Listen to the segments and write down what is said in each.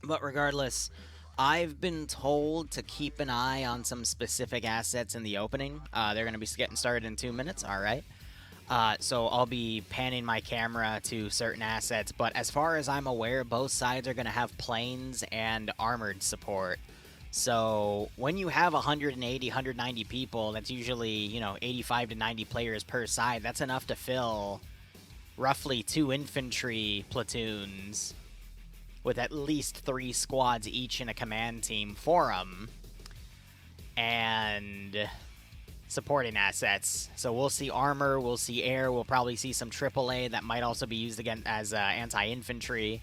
But regardless, I've been told to keep an eye on some specific assets in the opening. They're going to be getting started in 2 minutes. All right. So I'll be panning my camera to certain assets, but as far as I'm aware, both sides are going to have planes and armored support. So when you have 180, 190 people, that's usually, 85 to 90 players per side. That's enough to fill roughly 2 infantry platoons with at least 3 squads each in a command team for them. And supporting assets. So we'll see armor, we'll see air, we'll probably see some AAA that might also be used again as anti-infantry.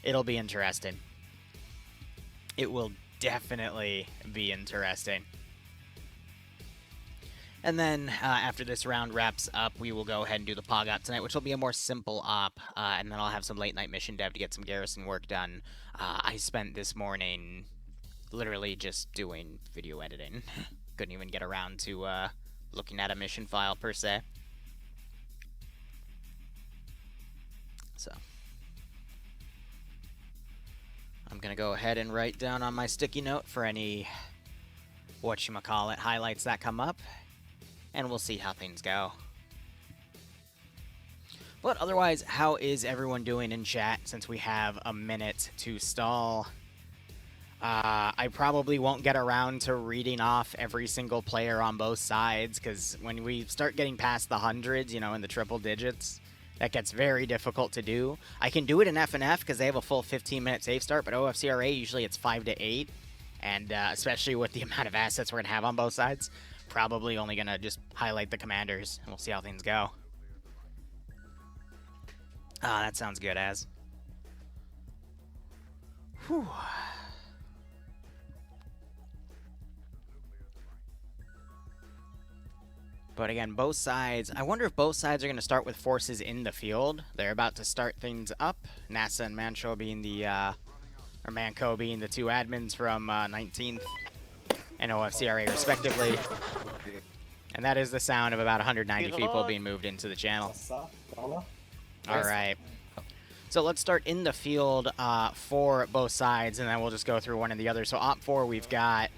It'll be interesting. It will definitely be interesting. And then after this round wraps up, we will go ahead and do the POG op tonight, which will be a more simple op. And then I'll have some late night mission dev to get some garrison work done. I spent this morning literally just doing video editing. Couldn't even get around to looking at a mission file per se. So I'm gonna go ahead and write down on my sticky note for any whatchamacallit highlights that come up, and we'll see how things go. But otherwise, how is everyone doing in chat since we have a minute to stall? I probably won't get around to reading off every single player on both sides, because when we start getting past the hundreds, in the triple digits, that gets very difficult to do. I can do it in FNF because they have a full 15-minute save start, but OFCRA, usually it's 5 to 8, and especially with the amount of assets we're going to have on both sides, probably only going to just highlight the commanders, and we'll see how things go. That sounds good, Az. Whew. But again, both sides, I wonder if both sides are going to start with forces in the field. They're about to start things up. NASA and Mancho being the, or Manco being the 2 admins from 19th and OFCRA respectively. And that is the sound of about 190 people being moved into the channel. Alright. So let's start in the field for both sides, and then we'll just go through one and the other. So Op 4, we've got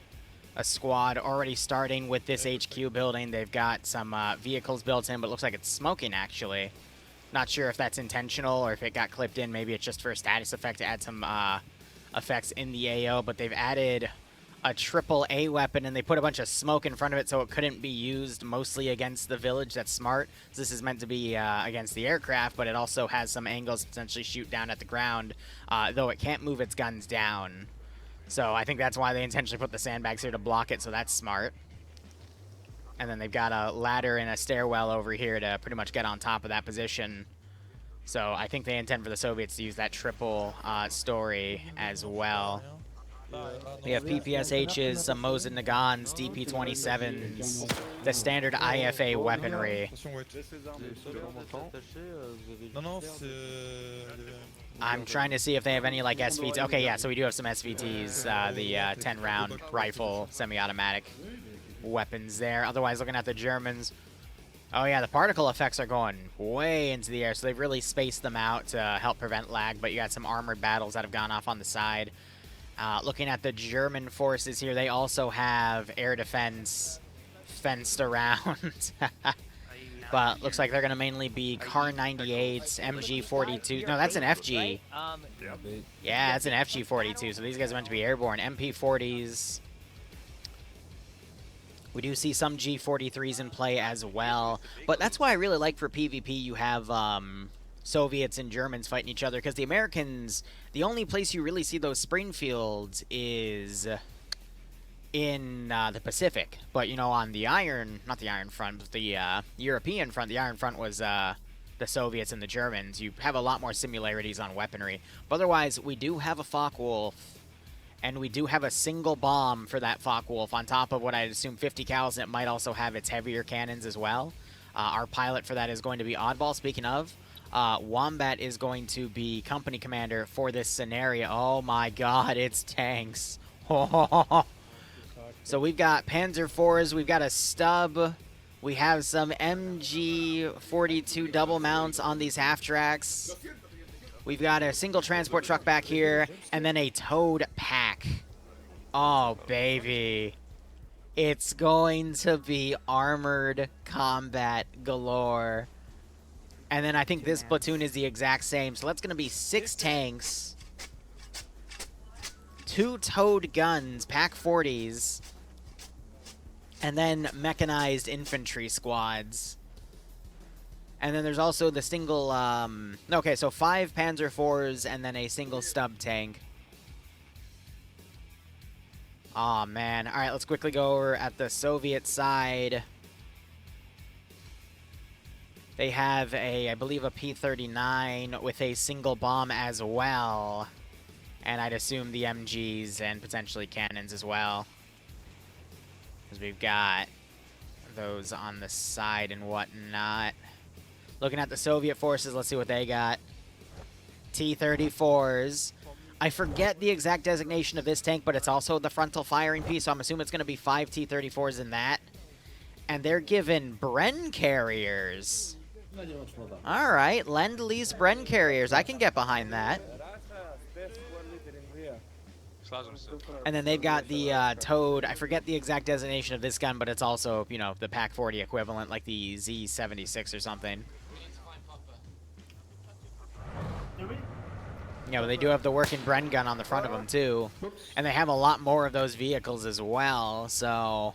a squad already starting with this HQ building. They've got some vehicles built in, but it looks like it's smoking, actually. Not sure if that's intentional or if it got clipped in. Maybe it's just for a status effect to add some effects in the AO, but they've added a AAA weapon, and they put a bunch of smoke in front of it so it couldn't be used mostly against the village. That's smart. This is meant to be against the aircraft, but it also has some angles to potentially shoot down at the ground, though it can't move its guns down. So I think that's why they intentionally put the sandbags here to block it, so that's smart. And then they've got a ladder and a stairwell over here to pretty much get on top of that position. So I think they intend for the Soviets to use that triple story as well. We have PPSHs, some Mosin Nagans, DP-27s, the standard IFA weaponry. I'm trying to see if they have any, like, SVTs. Okay, yeah, so we do have some SVTs, the 10-round rifle, semi-automatic weapons there. Otherwise, looking at the Germans, oh, yeah, the particle effects are going way into the air, so they've really spaced them out to help prevent lag, but you got some armored battles that have gone off on the side. Looking at the German forces here, they also have air defense fenced around. But looks like they're going to mainly be Car 98s, MG42. No, that's an FG. Yeah, that's an FG42. So these guys are meant to be airborne. MP40s. We do see some G43s in play as well. But that's why I really like for PvP you have Soviets and Germans fighting each other. Because the Americans, the only place you really see those Springfields is in the Pacific. But, on the not the Iron Front, but the European front, the Iron Front was the Soviets and the Germans. You have a lot more similarities on weaponry. But otherwise, we do have a Focke-Wulf, and we do have a single bomb for that Focke-Wulf on top of what I'd assume 50 cals, and it might also have its heavier cannons as well. Our pilot for that is going to be Oddball. Speaking of, Wombat is going to be company commander for this scenario. Oh my god, it's tanks. So we've got Panzer IVs, we've got a stub, we have some MG42 double mounts on these half-tracks. We've got a single transport truck back here, and then a towed pack. Oh, baby. It's going to be armored combat galore. And then I think this platoon is the exact same. So that's going to be 6 tanks, 2 towed guns, pack 40s, and then mechanized infantry squads. And then there's also the single, okay, so 5 Panzer IVs and then a single stub tank. Aw, man. All right, let's quickly go over at the Soviet side. They have a, I believe, a P-39 with a single bomb as well. And I'd assume the MGs and potentially cannons as well. Because we've got those on the side and whatnot. Looking at the Soviet forces, let's see what they got. T-34s. I forget the exact designation of this tank, but it's also the frontal firing piece, so I'm assuming it's going to be 5 T-34s in that. And they're given Bren carriers. All right, Lend-Lease Bren carriers. I can get behind that. And then they've got the towed, I forget the exact designation of this gun, but it's also, you know, the Pak-40 equivalent, like the Z-76 or something. Yeah, but they do have the working Bren gun on the front of them, too. And they have a lot more of those vehicles as well, so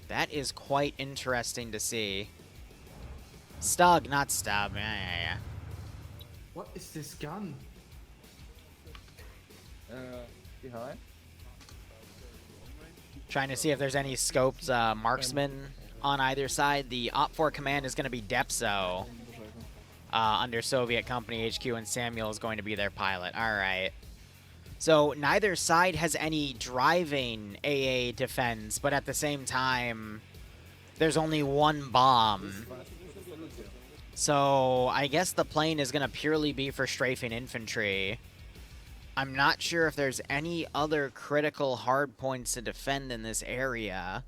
that is quite interesting to see. Stug, not stub. Yeah. What is this gun? Trying to see if there's any scoped marksmen on either side. The Op 4 command is going to be Depso under Soviet Company HQ, and Samuel is going to be their pilot. All right. So neither side has any driving AA defense, but at the same time, there's only one bomb. So I guess the plane is going to purely be for strafing infantry. I'm not sure if there's any other critical hard points to defend in this area.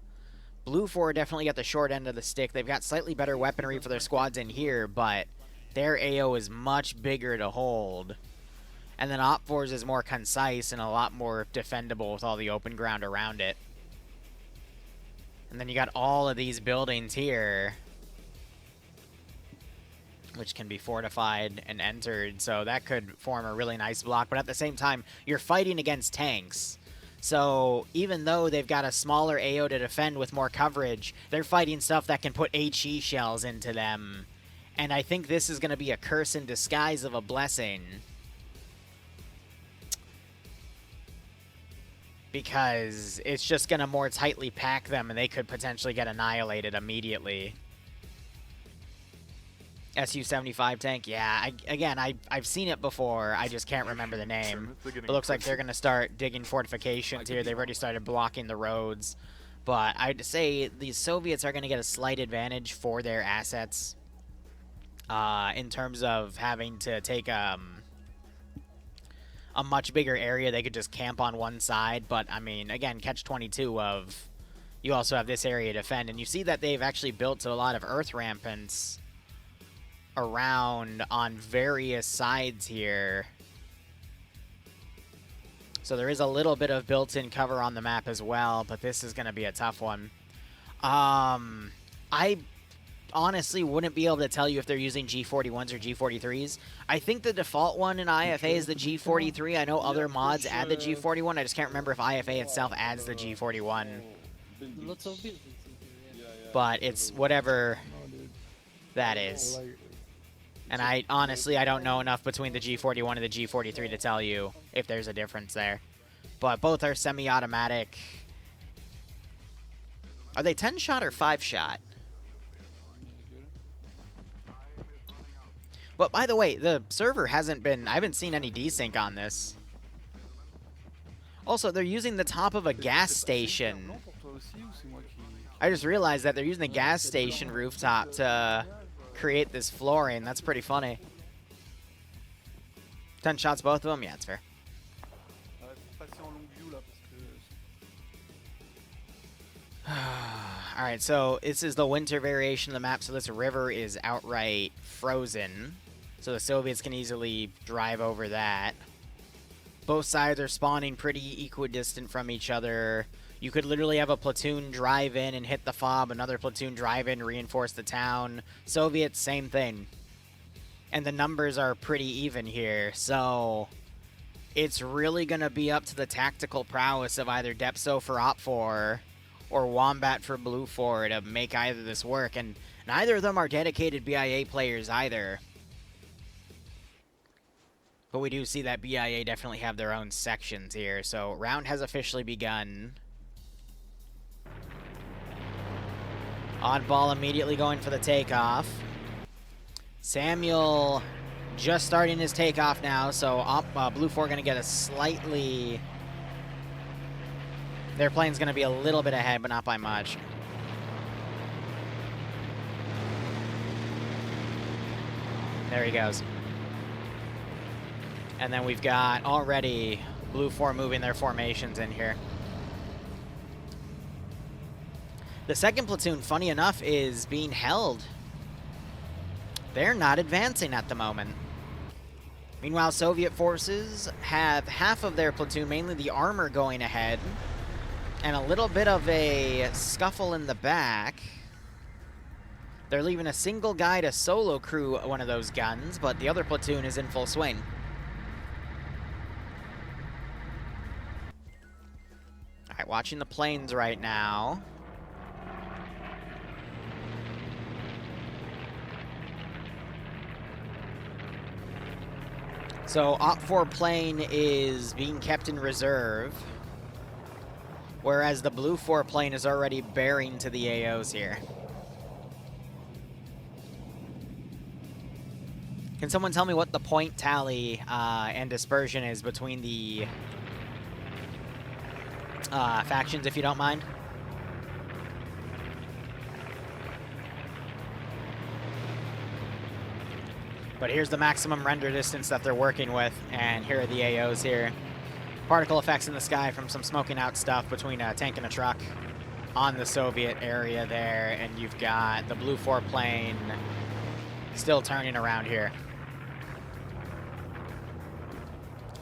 Blue 4 definitely got the short end of the stick. They've got slightly better weaponry for their squads in here, but their AO is much bigger to hold. And then Op 4's is more concise and a lot more defendable with all the open ground around it. And then you got all of these buildings here, which can be fortified and entered, so that could form a really nice block. But at the same time, you're fighting against tanks. So even though they've got a smaller AO to defend with more coverage, they're fighting stuff that can put HE shells into them. And I think this is going to be a curse in disguise of a blessing, because it's just going to more tightly pack them and they could potentially get annihilated immediately. Su-75 tank, yeah. I've seen it before. I just can't remember the name. It looks like they're going to start digging fortifications here. They've already started blocking the roads. But I'd say the Soviets are going to get a slight advantage for their assets in terms of having to take a much bigger area. They could just camp on one side. But, I mean, again, catch-22 of you also have this area to defend. And you see that they've actually built a lot of earth rampants around on various sides here. So there is a little bit of built-in cover on the map as well, but this is going to be a tough one. I honestly wouldn't be able to tell you if they're using G41s or G43s. I think the default one in IFA is the G43. I know other mods add the G41. I just can't remember if IFA itself adds the G41. But it's whatever that is. And I honestly don't know enough between the G41 and the G43 to tell you if there's a difference there. But both are semi-automatic. Are they 10-shot or 5-shot? But by the way, the server hasn't been... I haven't seen any desync on this. Also, they're using the top of a gas station. I just realized that they're using the gas station rooftop to create this flooring. That's pretty funny. 10 shots, both of them? Yeah, it's fair. Alright, so this is the winter variation of the map, so this river is outright frozen. So the Soviets can easily drive over that. Both sides are spawning pretty equidistant from each other. You could literally have a platoon drive in and hit the fob, another platoon drive in, reinforce the town. Soviets, same thing. And the numbers are pretty even here, so it's really going to be up to the tactical prowess of either Depso for Op4 or Wombat for Blue 4 to make either this work, and neither of them are dedicated BIA players either. But we do see that BIA definitely have their own sections here, so round has officially begun. Oddball immediately going for the takeoff. Samuel just starting his takeoff now, so Blue 4 going to get a slightly... Their plane's going to be a little bit ahead, but not by much. There he goes. And then we've got already Blue 4 moving their formations in here. The second platoon, funny enough, is being held. They're not advancing at the moment. Meanwhile, Soviet forces have half of their platoon, mainly the armor, going ahead, and a little bit of a scuffle in the back. They're leaving a single guy to solo crew one of those guns, but the other platoon is in full swing. All right, watching the planes right now. So Op4 plane is being kept in reserve, whereas the Blue 4 plane is already bearing to the AOs here. Can someone tell me what the point tally and dispersion is between the factions, if you don't mind? But here's the maximum render distance that they're working with, and here are the AOs here. Particle effects in the sky from some smoking out stuff between a tank and a truck on the Soviet area there, and you've got the Blue 4 plane still turning around here.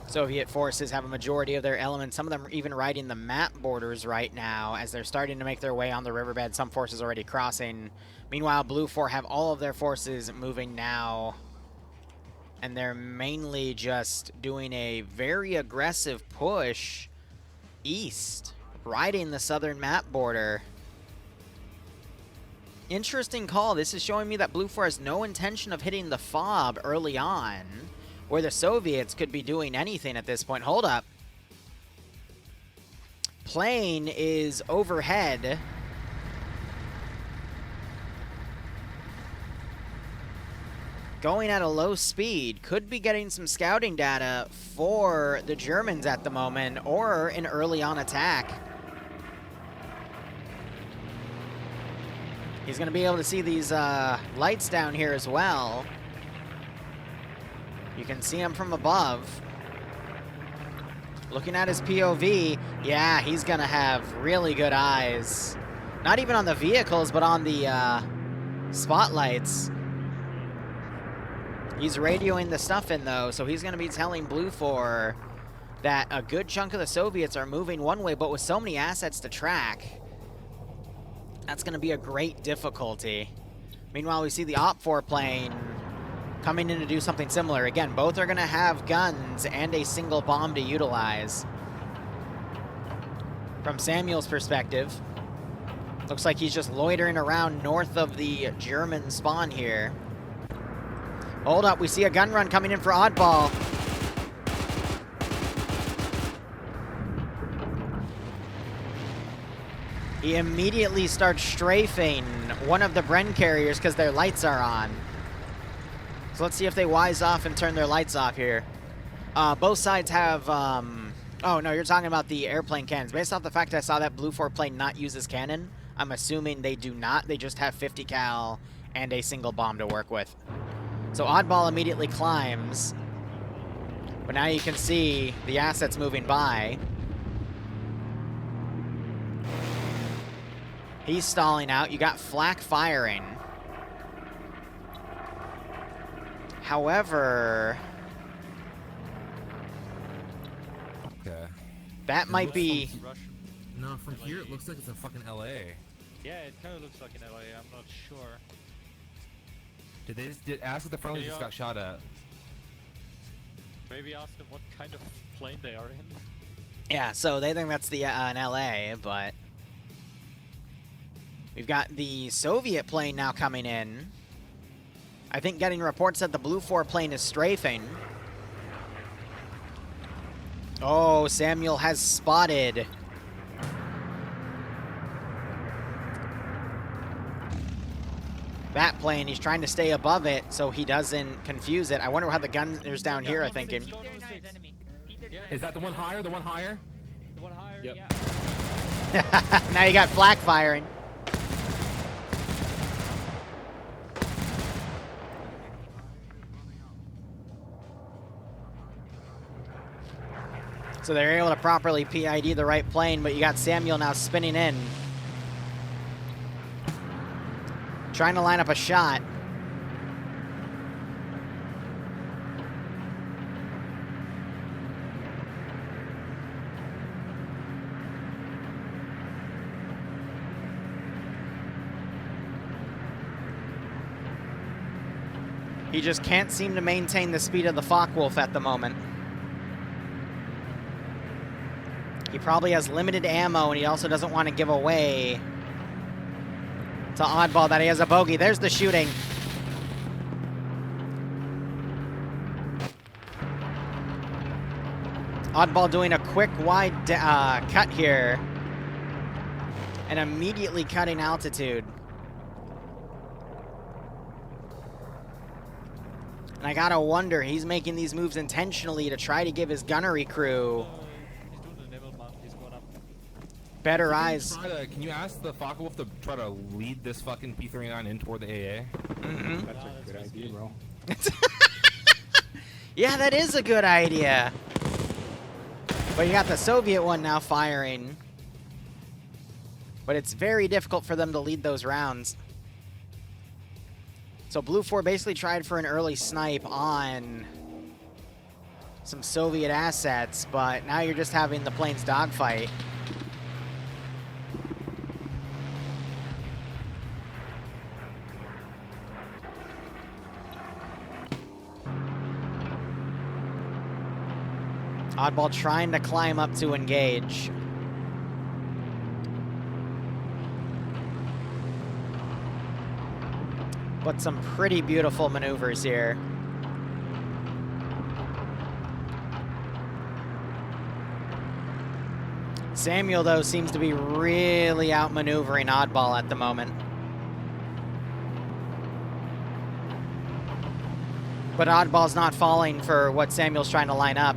Soviet forces have a majority of their elements, some of them are even riding the map borders right now as they're starting to make their way on the riverbed, some forces already crossing. Meanwhile, Blue 4 have all of their forces moving now, and they're mainly just doing a very aggressive push east, riding the southern map border. Interesting call. This is showing me that Blue 4 has no intention of hitting the fob early on, where the Soviets could be doing anything at this point. Hold up. Plane is overhead. Going at a low speed, could be getting some scouting data for the Germans at the moment, or an early on attack. He's going to be able to see these lights down here as well. You can see him from above. Looking at his POV, yeah, he's going to have really good eyes. Not even on the vehicles, but on the spotlights. He's radioing the stuff in, though, so he's going to be telling Blue 4 that a good chunk of the Soviets are moving one way, but with so many assets to track, that's going to be a great difficulty. Meanwhile, we see the Op4 plane coming in to do something similar. Again, both are going to have guns and a single bomb to utilize. From Samuel's perspective, looks like he's just loitering around north of the German spawn here. Hold up, we see a gun run coming in for Oddball. He immediately starts strafing one of the Bren carriers because their lights are on. So let's see if they wise off and turn their lights off here. Both sides have, oh no, you're talking about the airplane cannons. Based off the fact I saw that Blue 4 plane not use his cannon, I'm assuming they do not. They just have 50 cal and a single bomb to work with. So Oddball immediately climbs, but now you can see the assets moving by. He's stalling out. You got flak firing. However, Okay. that might be... Russian. No, from here it looks like it's a fucking LA. Yeah, it kind of looks like an LA. I'm not sure. Did they just ask if the friendly just got shot at? Maybe ask them what kind of plane they are in. Yeah, so they think that's the an LA, but we've got the Soviet plane now coming in. I think getting reports that the Blue 4 plane is strafing. Oh, Samuel has spotted. That plane, he's trying to stay above it so he doesn't confuse it. I wonder how the gunners down here are thinking. Is that the one higher? The one higher? The one higher? Yep. Yeah. Now you got flak firing. So they're able to properly PID the right plane, but you got Samuel now spinning in. Trying to line up a shot. He just can't seem to maintain the speed of the Focke-Wulf at the moment. He probably has limited ammo, and he also doesn't want to give away to Oddball that he has a bogey. There's the shooting. Oddball doing a quick wide cut here and immediately cutting altitude. And I gotta wonder, he's making these moves intentionally to try to give his gunnery crew He's doing the naval mount. He's going up. better eyes. Can you ask the Focke-Wulf to try to lead this fucking P-39 in toward the AA? Mm-hmm. That's a good idea, bro. Yeah, that is a good idea. But you got the Soviet one now firing. But it's very difficult for them to lead those rounds. So Blue 4 basically tried for an early snipe on some Soviet assets, but now you're just having the planes dogfight. Oddball trying to climb up to engage. But some pretty beautiful maneuvers here. Samuel, though, seems to be really outmaneuvering Oddball at the moment. But Oddball's not falling for what Samuel's trying to line up.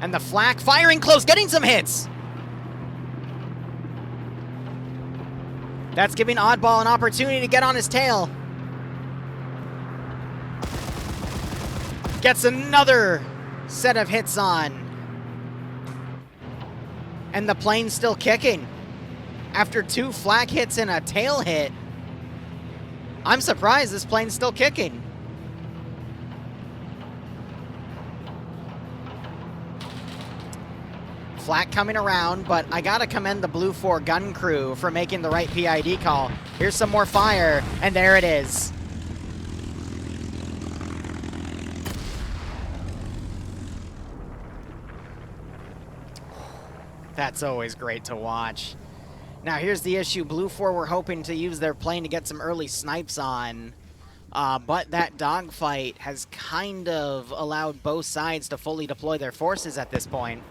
And the flak firing close, getting some hits. That's giving Oddball an opportunity to get on his tail. Gets another set of hits on. And the plane's still kicking. After 2 flak hits and a tail hit, I'm surprised this plane's still kicking. Flak coming around, but I gotta commend the Blue 4 gun crew for making the right PID call. Here's some more fire, and there it is. That's always great to watch. Now here's the issue. Blue 4 were hoping to use their plane to get some early snipes on, but that dogfight has kind of allowed both sides to fully deploy their forces at this point.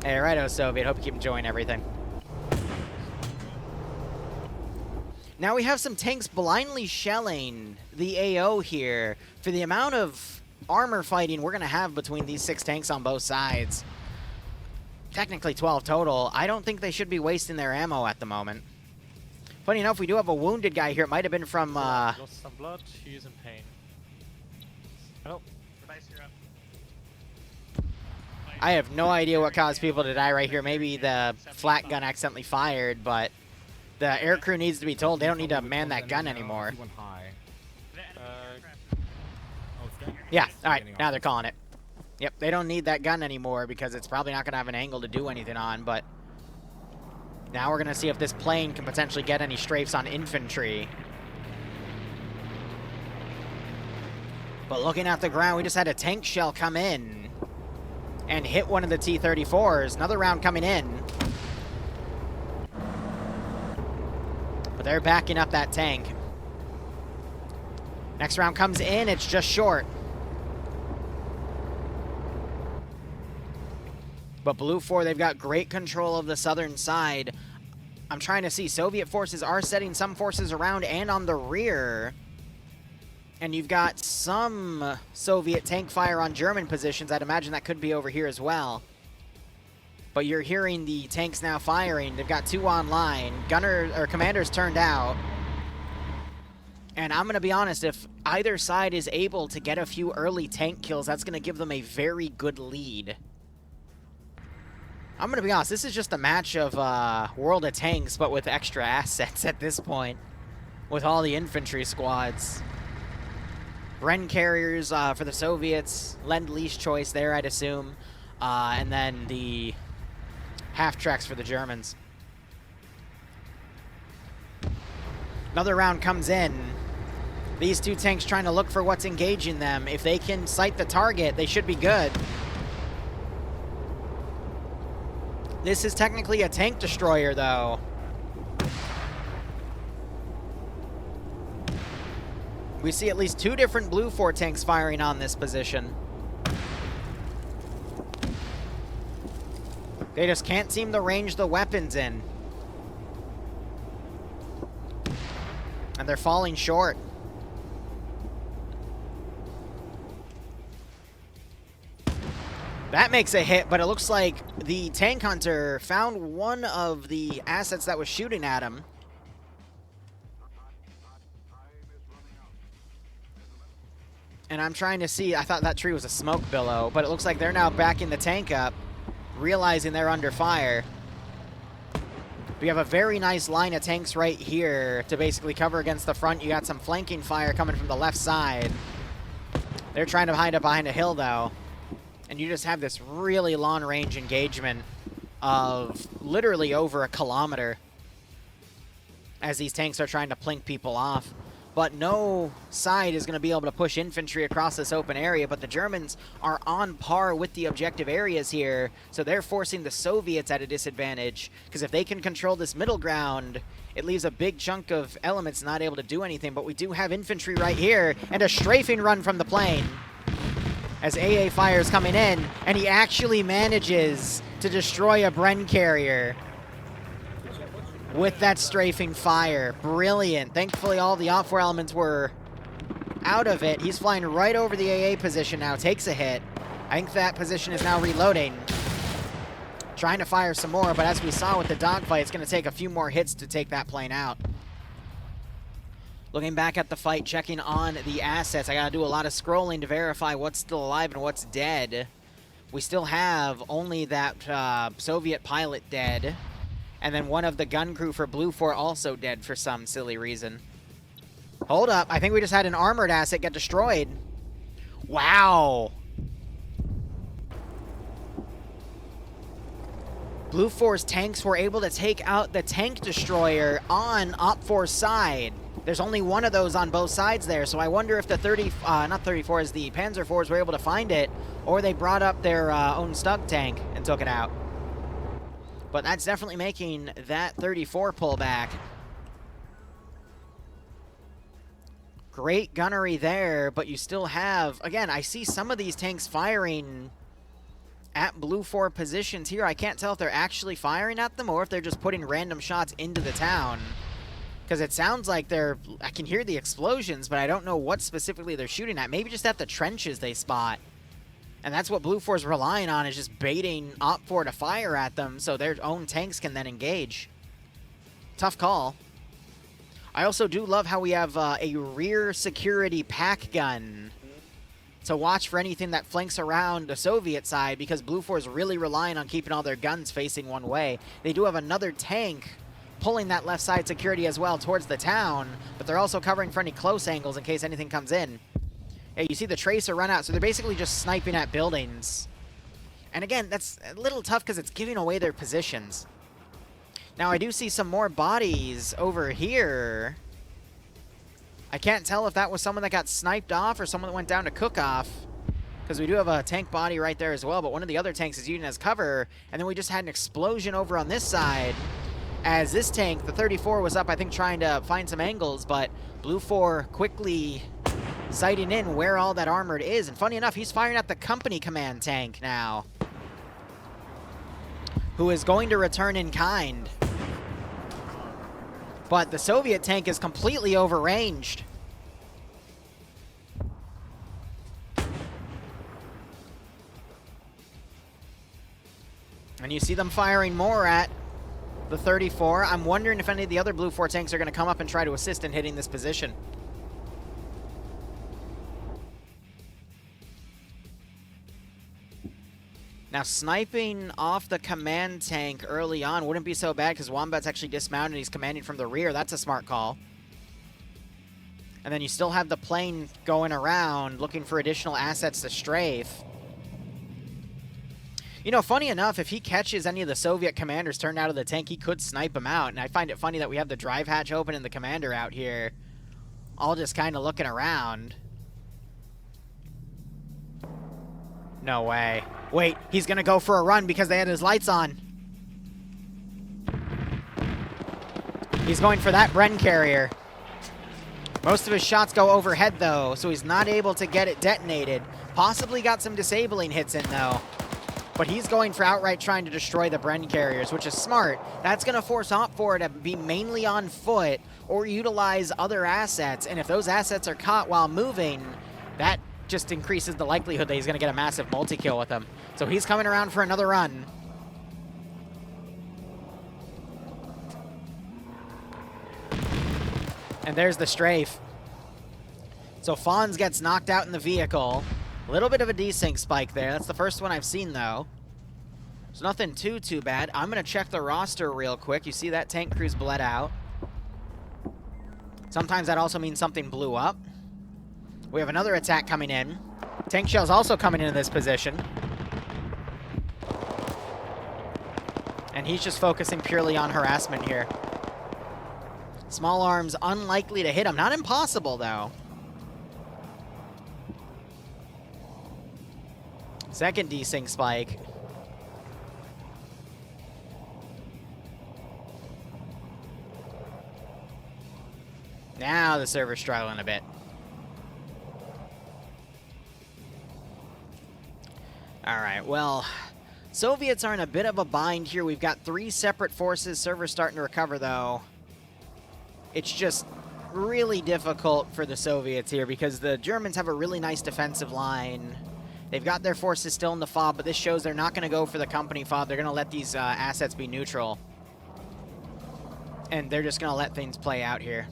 Hey, righto, Soviet. Hope you keep enjoying everything. Now we have some tanks blindly shelling the AO here for the amount of armor fighting we're going to have between these 6 tanks on both sides. Technically 12 total. I don't think they should be wasting their ammo at the moment. Funny enough, we do have a wounded guy here. It might have been from... Lost some blood. He is in pain. Oh. I have no idea what caused people to die right here. Maybe the flak gun accidentally fired, but the aircrew needs to be told they don't need to man that gun anymore. Yeah, all right, Getting now off. they're calling it. Yep, they don't need that gun anymore because it's probably not going to have an angle to do anything on, but now we're going to see if this plane can potentially get any strafes on infantry. But looking at the ground, we just had a tank shell come in and hit one of the T-34s. Another round coming in. But they're backing up that tank. Next round comes in, it's just short. But Blue 4, they've got great control of the southern side. I'm trying to see, Soviet forces are setting some forces around and on the rear. And you've got some Soviet tank fire on German positions. I'd imagine that could be over here as well. But you're hearing the tanks now firing. They've got 2 online. Commanders turned out. And I'm going to be honest, if either side is able to get a few early tank kills, that's going to give them a very good lead. I'm going to be honest, this is just a match of World of Tanks, but with extra assets at this point. With all the infantry squads. Bren carriers for the Soviets. Lend-Lease choice there, I'd assume. And then the half-tracks for the Germans. Another round comes in. These 2 tanks trying to look for what's engaging them. If they can sight the target, they should be good. This is technically a tank destroyer, though. We see at least 2 different Blue 4 tanks firing on this position. They just can't seem to range the weapons in. And they're falling short. That makes a hit, but it looks like the tank hunter found one of the assets that was shooting at him. And I'm trying to see, I thought that tree was a smoke billow, but it looks like they're now backing the tank up, realizing they're under fire. We have a very nice line of tanks right here to basically cover against the front. You got some flanking fire coming from the left side. They're trying to hide up behind a hill, though. And you just have this really long-range engagement of literally over a kilometer as these tanks are trying to plink people off. But no side is going to be able to push infantry across this open area, but the Germans are on par with the objective areas here, so they're forcing the Soviets at a disadvantage, because if they can control this middle ground, it leaves a big chunk of elements not able to do anything. But we do have infantry right here, and a strafing run from the plane as AA fire is coming in, and he actually manages to destroy a Bren carrier with that strafing fire. Brilliant. Thankfully, all the OPFOR elements were out of it. He's flying right over the AA position now, takes a hit. I think that position is now reloading. Trying to fire some more, but as we saw with the dogfight, it's going to take a few more hits to take that plane out. Looking back at the fight, checking on the assets. I got to do a lot of scrolling to verify what's still alive and what's dead. We still have only that Soviet pilot dead. And then one of the gun crew for Blue 4 also dead for some silly reason. Hold up. I think we just had an armored asset get destroyed. Wow. Blue 4's tanks were able to take out the tank destroyer on OPFOR's side. There's only one of those on both sides there, so I wonder if the the Panzer IVs were able to find it, or they brought up their own Stug tank and took it out. But that's definitely making that 34 pull back. Great gunnery there, but you still have, again, I see some of these tanks firing at Blue 4 positions here. I can't tell if they're actually firing at them or if they're just putting random shots into the town. Because it sounds like I can hear the explosions, but I don't know what specifically they're shooting at. Maybe just at the trenches they spot. And that's what Blue 4 is relying on, is just baiting OPFOR to fire at them so their own tanks can then engage. Tough call. I also do love how we have a rear security pack gun to watch for anything that flanks around the Soviet side, because Blue 4 is really relying on keeping all their guns facing one way. They do have another tank pulling that left side security as well towards the town, but they're also covering for any close angles in case anything comes in. Yeah, you see the tracer run out, so they're basically just sniping at buildings. And again, that's a little tough because it's giving away their positions. Now, I do see some more bodies over here. I can't tell if that was someone that got sniped off or someone that went down to cook off. Because we do have a tank body right there as well, but one of the other tanks is using as cover. And then we just had an explosion over on this side. As this tank, the 34, was up, I think, trying to find some angles, but Blue 4 quickly sighting in where all that armored is. And funny enough, he's firing at the company command tank now, who is going to return in kind. But the Soviet tank is completely overranged. And you see them firing more at the 34. I'm wondering if any of the other Blue 4 tanks are going to come up and try to assist in hitting this position. Now, sniping off the command tank early on wouldn't be so bad because Wombat's actually dismounted and he's commanding from the rear. That's a smart call. And then you still have the plane going around looking for additional assets to strafe. You know, funny enough, if he catches any of the Soviet commanders turned out of the tank, he could snipe them out. And I find it funny that we have the drive hatch open and the commander out here, all just kind of looking around. No way. Wait, he's going to go for a run because they had his lights on. He's going for that Bren carrier. Most of his shots go overhead, though, so he's not able to get it detonated. Possibly got some disabling hits in, though. But he's going for outright trying to destroy the Bren carriers, which is smart. That's going to force OPFOR to be mainly on foot or utilize other assets. And if those assets are caught while moving, that just increases the likelihood that he's going to get a massive multi-kill with them. So he's coming around for another run. And there's the strafe. So Fonz gets knocked out in the vehicle. A little bit of a desync spike there. That's the first one I've seen, though. There's nothing too bad. I'm going to check the roster real quick. You see that tank crew's bled out. Sometimes that also means something blew up. We have another attack coming in. Tank shell's also coming into this position. And he's just focusing purely on harassment here. Small arms unlikely to hit him. Not impossible, though. Second desync spike. Now the server's struggling a bit. Alright, well, Soviets are in a bit of a bind here. We've got 3 separate forces. Server's starting to recover, though. It's just really difficult for the Soviets here because the Germans have a really nice defensive line. They've got their forces still in the FOB, but this shows they're not going to go for the company FOB. They're going to let these assets be neutral. And they're just going to let things play out here.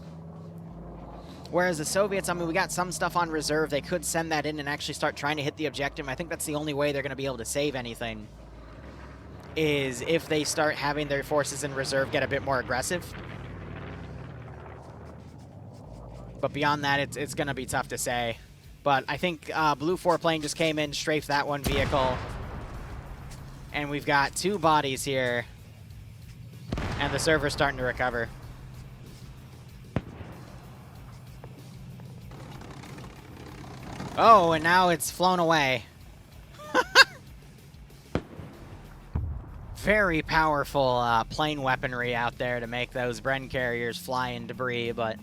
Whereas the Soviets, I mean, we got some stuff on reserve. They could send that in and actually start trying to hit the objective. I think that's the only way they're going to be able to save anything, is if they start having their forces in reserve get a bit more aggressive. But beyond that, it's going to be tough to say. But I think Blue 4 plane just came in, strafed that one vehicle. And we've got 2 bodies here. And the server's starting to recover. Oh, and now it's flown away. Very powerful plane weaponry out there to make those Bren carriers fly in debris, but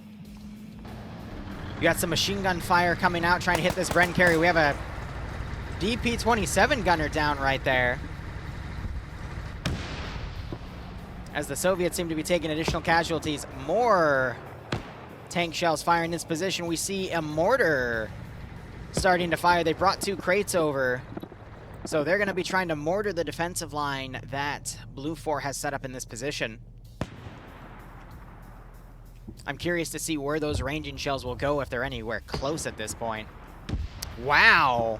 you got some machine gun fire coming out, trying to hit this Bren carrier. We have a DP-27 gunner down right there. As the Soviets seem to be taking additional casualties. More tank shells firing in this position. We see a mortar starting to fire. They brought 2 crates over. So they're going to be trying to mortar the defensive line that Blue 4 has set up in this position. I'm curious to see where those ranging shells will go if they're anywhere close at this point. Wow.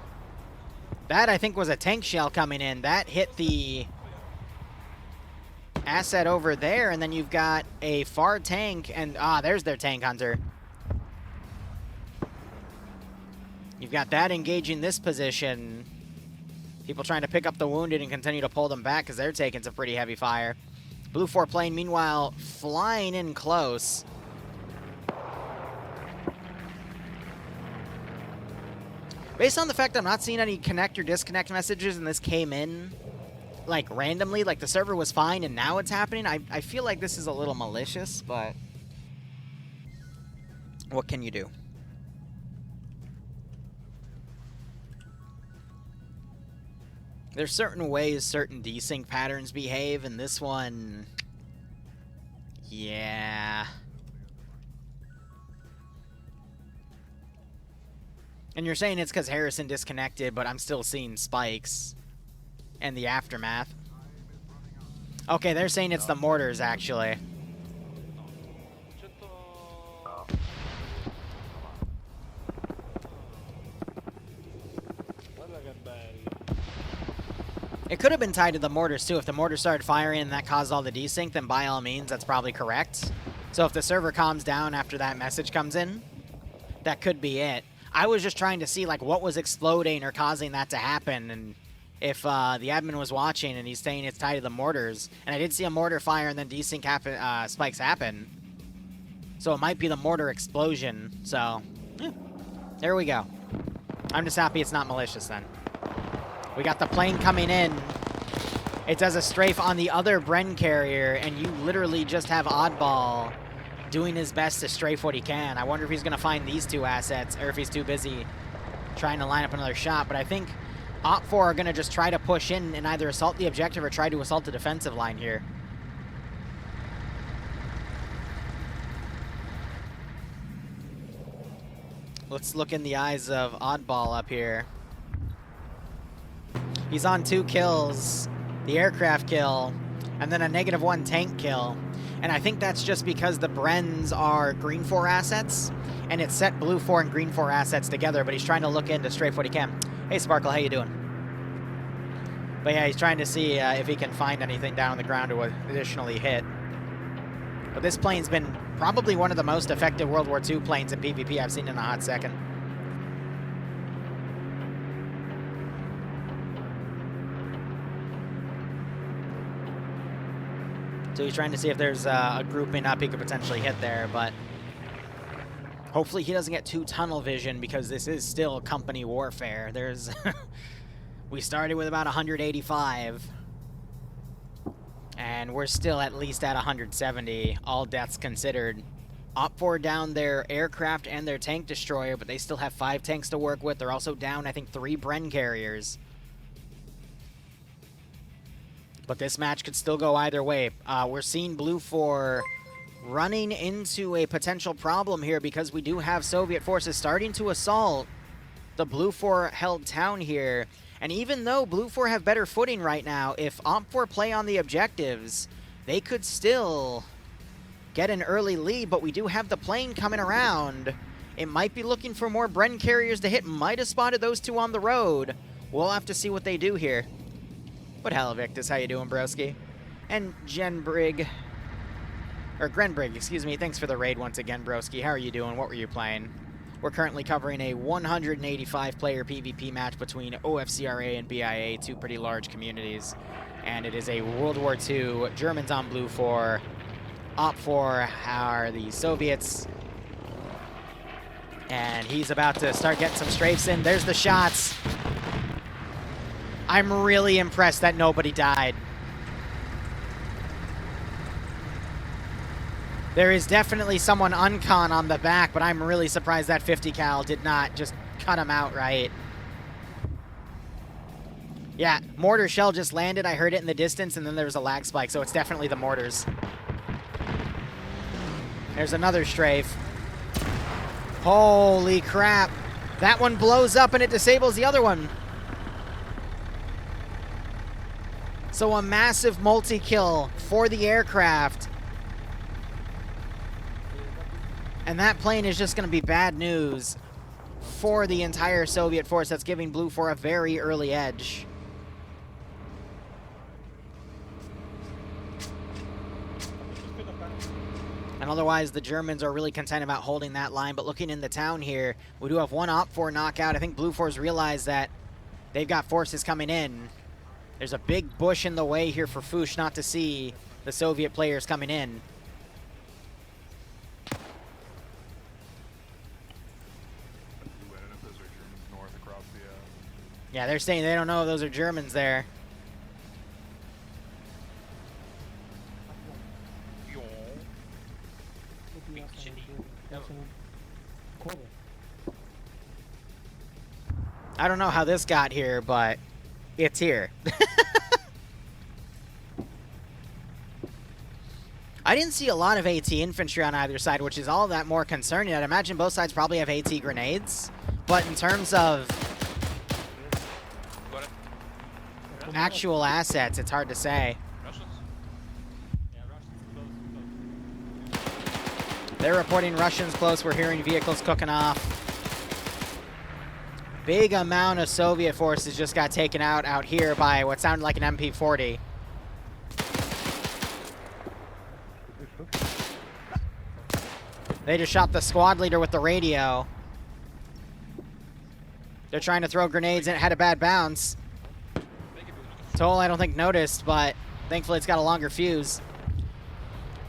That, I think, was a tank shell coming in. That hit the asset over there, and then you've got a FAR tank, and there's their tank hunter. You've got that engaging this position. People trying to pick up the wounded and continue to pull them back because they're taking some pretty heavy fire. Blue 4 plane, meanwhile, flying in close. Based on the fact I'm not seeing any connect or disconnect messages and this came in, like, randomly, like the server was fine and now it's happening, I feel like this is a little malicious, but what can you do? There's certain ways certain desync patterns behave, and this one, yeah. And you're saying it's because Harrison disconnected, but I'm still seeing spikes and the aftermath. Okay, they're saying it's the mortars, actually. It could have been tied to the mortars, too. If the mortars started firing and that caused all the desync, then by all means, that's probably correct. So if the server calms down after that message comes in, that could be it. I was just trying to see, like, what was exploding or causing that to happen, and if the admin was watching and he's saying it's tied to the mortars, and I did see a mortar fire and then desync happen, spikes happen, so it might be the mortar explosion, so, yeah, there we go. I'm just happy it's not malicious then. We got the plane coming in. It does a strafe on the other Bren carrier, and you literally just have Oddball doing his best to strafe what he can. I wonder if he's going to find these two assets, or if he's too busy trying to line up another shot. But I think Op4 are going to just try to push in and either assault the objective or try to assault the defensive line here. Let's look in the eyes of Oddball up here. He's on 2 kills, the aircraft kill, and then a -1 tank kill. And I think that's just because the Brens are green 4 assets, and it's set blue 4 and green 4 assets together, but he's trying to look in to strafe what he can. Hey, Sparkle, how you doing? But yeah, he's trying to see if he can find anything down on the ground to additionally hit. But this plane's been probably one of the most effective World War II planes in PvP I've seen in a hot second. So he's trying to see if there's a grouping up he could potentially hit there, but hopefully he doesn't get too tunnel vision because this is still company warfare. There's we started with about 185, and we're still at least at 170, all deaths considered. Op4 down their aircraft and their tank destroyer, but they still have 5 tanks to work with. They're also down, I think, 3 Bren carriers. But this match could still go either way. We're seeing Blue 4 running into a potential problem here because we do have Soviet forces starting to assault the Blue 4 held town here. And even though Blue 4 have better footing right now, if Op4 play on the objectives, they could still get an early lead, but we do have the plane coming around. It might be looking for more Bren carriers to hit. Might have spotted those 2 on the road. We'll have to see what they do here. But hello, Victus, how you doing, broski? And Grenbrig, excuse me, thanks for the raid once again, broski. How are you doing? What were you playing? We're currently covering a 185-player PvP match between OFCRA and BIA, 2 pretty large communities. And it is a World War II, Germans on Blue 4, Op4 are the Soviets. And he's about to start getting some strafes in. There's the shots. I'm really impressed that nobody died. There is definitely someone uncon on the back, but I'm really surprised that 50 cal did not just cut him out right. Yeah, mortar shell just landed. I heard it in the distance, and then there was a lag spike, so it's definitely the mortars. There's another strafe. Holy crap. That one blows up, and it disables the other one. So a massive multi-kill for the aircraft. And that plane is just going to be bad news for the entire Soviet force. That's giving Blue 4 a very early edge. And otherwise, the Germans are really content about holding that line. But looking in the town here, we do have one Op4 knockout. I think Blue 4's realized that they've got forces coming in. There's a big bush in the way here for Fuchs not to see the Soviet players coming in. Yeah, they're saying they don't know if those are Germans there. I don't know how this got here, but it's here. I didn't see a lot of AT infantry on either side, which is all that more concerning. I'd imagine both sides probably have AT grenades, but in terms of actual assets, it's hard to say. They're reporting Russians close. We're hearing vehicles cooking off. Big amount of Soviet forces just got taken out here by what sounded like an MP40. They just shot the squad leader with the radio. They're trying to throw grenades and it had a bad bounce. Toll, I don't think noticed, but thankfully it's got a longer fuse.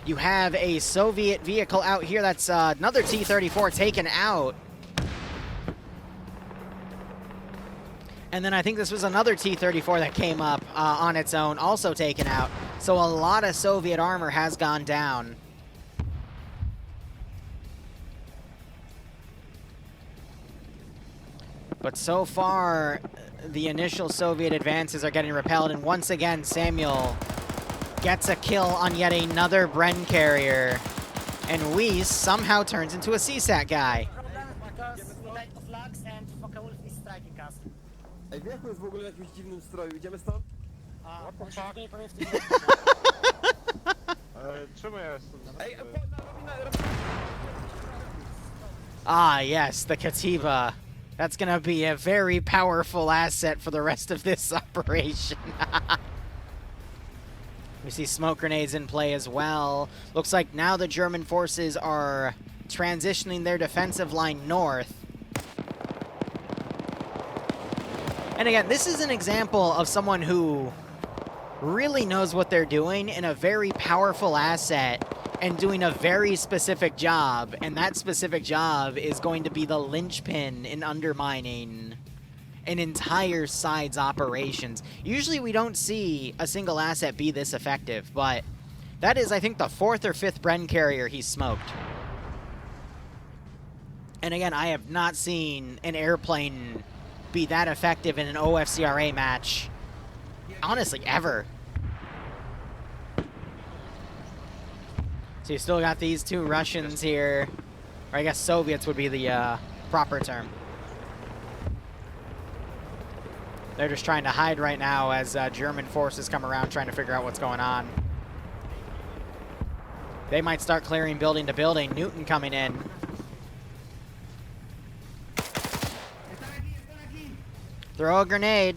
You have a Soviet vehicle out here. That's another T-34 taken out. And then I think this was another T-34 that came up on its own, also taken out. So a lot of Soviet armor has gone down. But so far, the initial Soviet advances are getting repelled. And once again, Samuel gets a kill on yet another Bren carrier. And Weiss somehow turns into a CSAT guy. Ej, wjechał jest w ogóle w jakimś dziwnym stroju, idziemy stąd? Czemu ja jestem? Ej, Ah, yes, the Katiba. That's gonna be a very powerful asset for the rest of this operation. We see smoke grenades in play as well. Looks like now the German forces are transitioning their defensive line north. And again, this is an example of someone who really knows what they're doing in a very powerful asset and doing a very specific job. And that specific job is going to be the linchpin in undermining an entire side's operations. Usually we don't see a single asset be this effective, but that is, I think, the 4th or 5th Bren carrier he's smoked. And again, I have not seen an airplane be that effective in an OFCRA match, honestly, ever. So you still got these two Russians here, or I guess Soviets would be the proper term. They're just trying to hide right now as German forces come around trying to figure out what's going on. They might start clearing building to building. Newton coming in. Throw a grenade.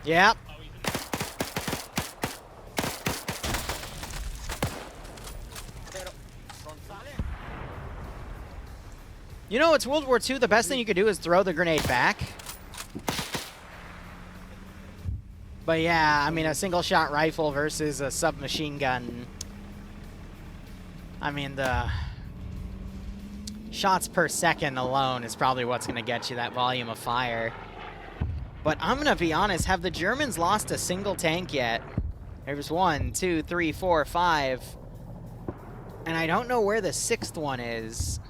Yep. You know, it's World War II. The best thing you could do is throw the grenade back. But yeah, I mean, a single-shot rifle versus a submachine gun. I mean, the shots per second alone is probably what's going to get you that volume of fire. But I'm going to be honest, have the Germans lost a single tank yet? There's 1, 2, 3, 4, 5. And I don't know where the 6th one is.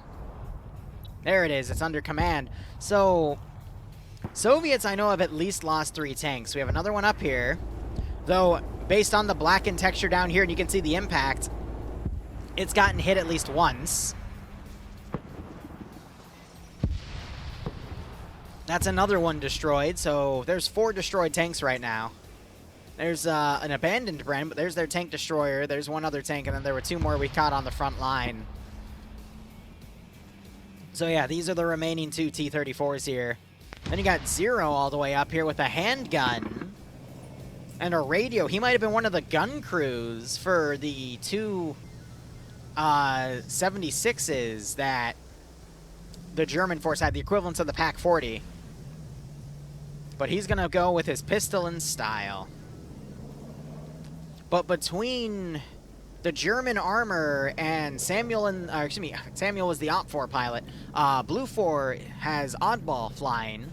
There it is. It's under command. So, Soviets I know have at least lost 3 tanks. We have another one up here. Though, based on the blackened texture down here, and you can see the impact, it's gotten hit at least once. That's another one destroyed, so there's 4 destroyed tanks right now. There's an abandoned Bren, but there's their tank destroyer. There's one other tank, and then there were 2 more we caught on the front line. So yeah, these are the remaining 2 T-34s here. Then you got Zero all the way up here with a handgun. and a radio. He might have been one of the gun crews for the two 76s that the German force had, the equivalent of the Pak 40. But he's going to go with his pistol in style. But between the German armor and Samuel Samuel was the Op 4 pilot. Blue 4 has Oddball flying.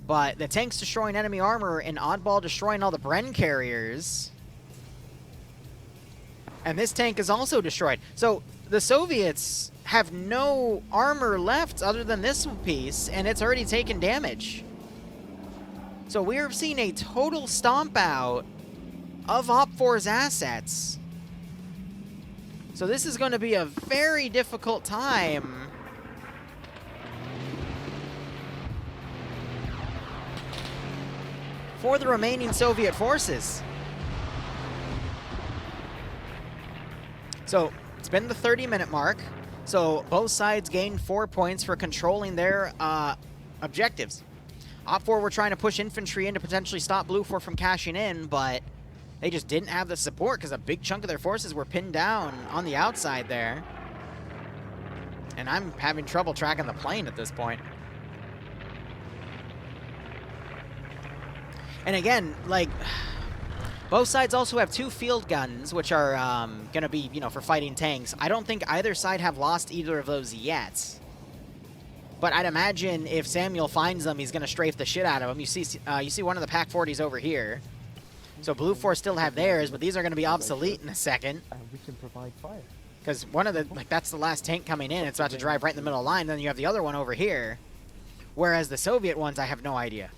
But the tank's destroying enemy armor and Oddball destroying all the Bren carriers. And this tank is also destroyed. So the Soviets have no armor left other than this piece, and it's already taken damage. So we're seeing a total stomp out of Op 4's assets. So this is going to be a very difficult time for the remaining Soviet forces. So it's been the 30-minute mark. So both sides gained 4 points for controlling their objectives. Op 4 were trying to push infantry in to potentially stop Blue 4 from cashing in, but they just didn't have the support because a big chunk of their forces were pinned down on the outside there. And I'm having trouble tracking the plane at this point. And again, like, both sides also have 2 field guns, which are going to be, you know, for fighting tanks. I don't think either side have lost either of those yet. But I'd imagine if Samuel finds them, he's going to strafe the shit out of them. You see one of the Pak 40s over here. So Blue 4 still have theirs, but these are going to be obsolete in a second. We can provide fire. Because one of the, like, that's the last tank coming in. It's about to drive right in the middle of the line. Then you have the other one over here. Whereas the Soviet ones, I have no idea.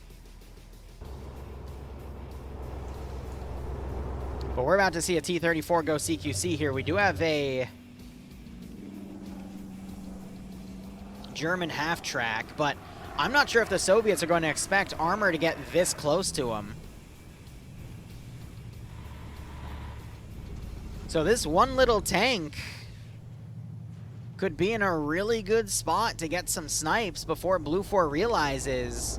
But we're about to see a T-34 go CQC here. We do have a German half-track, but I'm not sure if the Soviets are going to expect armor to get this close to them. So this one little tank could be in a really good spot to get some snipes before Blue 4 realizes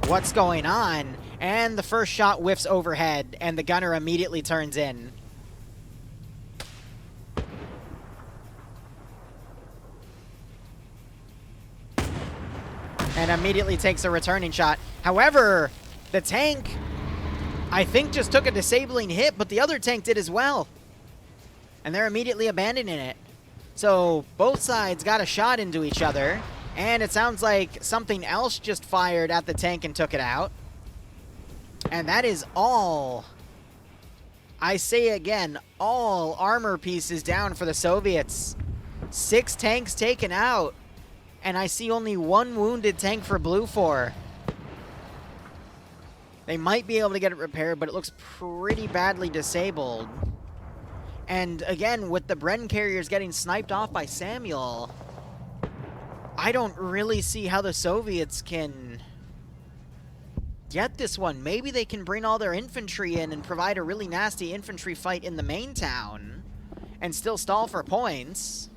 what's going on. And the first shot whiffs overhead, and the gunner immediately turns in. And immediately takes a returning shot. However, the tank, I think, just took a disabling hit, but the other tank did as well. And they're immediately abandoning it. So both sides got a shot into each other, and it sounds like something else just fired at the tank and took it out. And that is all, I say again, all armor pieces down for the Soviets. 6 tanks taken out. And I see only 1 wounded tank for Blue 4. They might be able to get it repaired, but it looks pretty badly disabled. And again, with the Bren carriers getting sniped off by Samuel, I don't really see how the Soviets can get this one. Maybe they can bring all their infantry in and provide a really nasty infantry fight in the main town and still stall for points.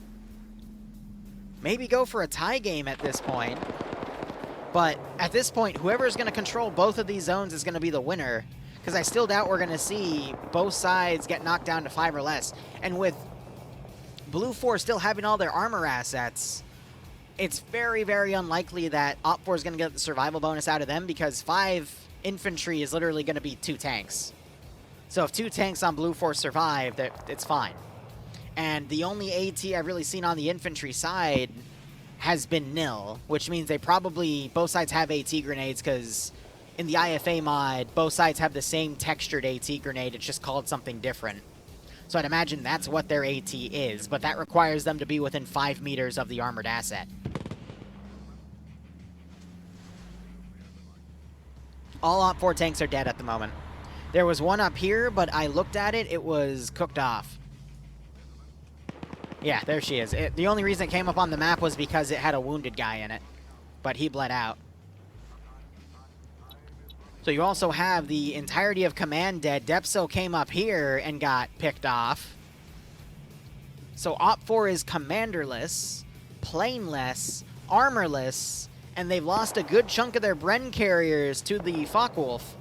Maybe go for a tie game at this point. But at this point, whoever's going to control both of these zones is going to be the winner. Because I still doubt we're going to see both sides get knocked down to 5 or less. And with Blue 4 still having all their armor assets, it's very, very unlikely that Op 4 is going to get the survival bonus out of them, because 5 infantry is literally going to be 2 tanks. So if 2 tanks on Blue 4 survive, it's fine. And the only AT I've really seen on the infantry side has been nil, which means they probably, both sides have AT grenades, because in the IFA mod, both sides have the same textured AT grenade, it's just called something different. So I'd imagine that's what their AT is, but that requires them to be within 5 meters of the armored asset. All Op 4 tanks are dead at the moment. There was one up here, but I looked at it, it was cooked off. Yeah, there she is. The only reason it came up on the map was because it had a wounded guy in it, but he bled out. So you also have the entirety of command dead. Depso came up here and got picked off. So Op 4 is commanderless, planeless, armorless, and they've lost a good chunk of their Bren carriers to the Focke-Wulf.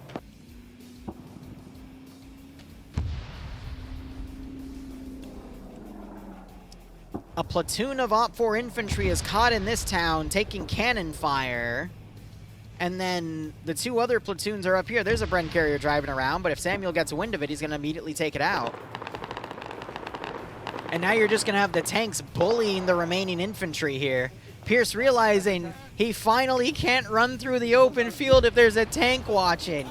a platoon of Op 4 infantry is caught in this town, taking cannon fire. And then the 2 other platoons are up here. There's a Bren carrier driving around, but if Samuel gets wind of it, he's going to immediately take it out. And now you're just going to have the tanks bullying the remaining infantry here. Pierce realizing he finally can't run through the open field if there's a tank watching.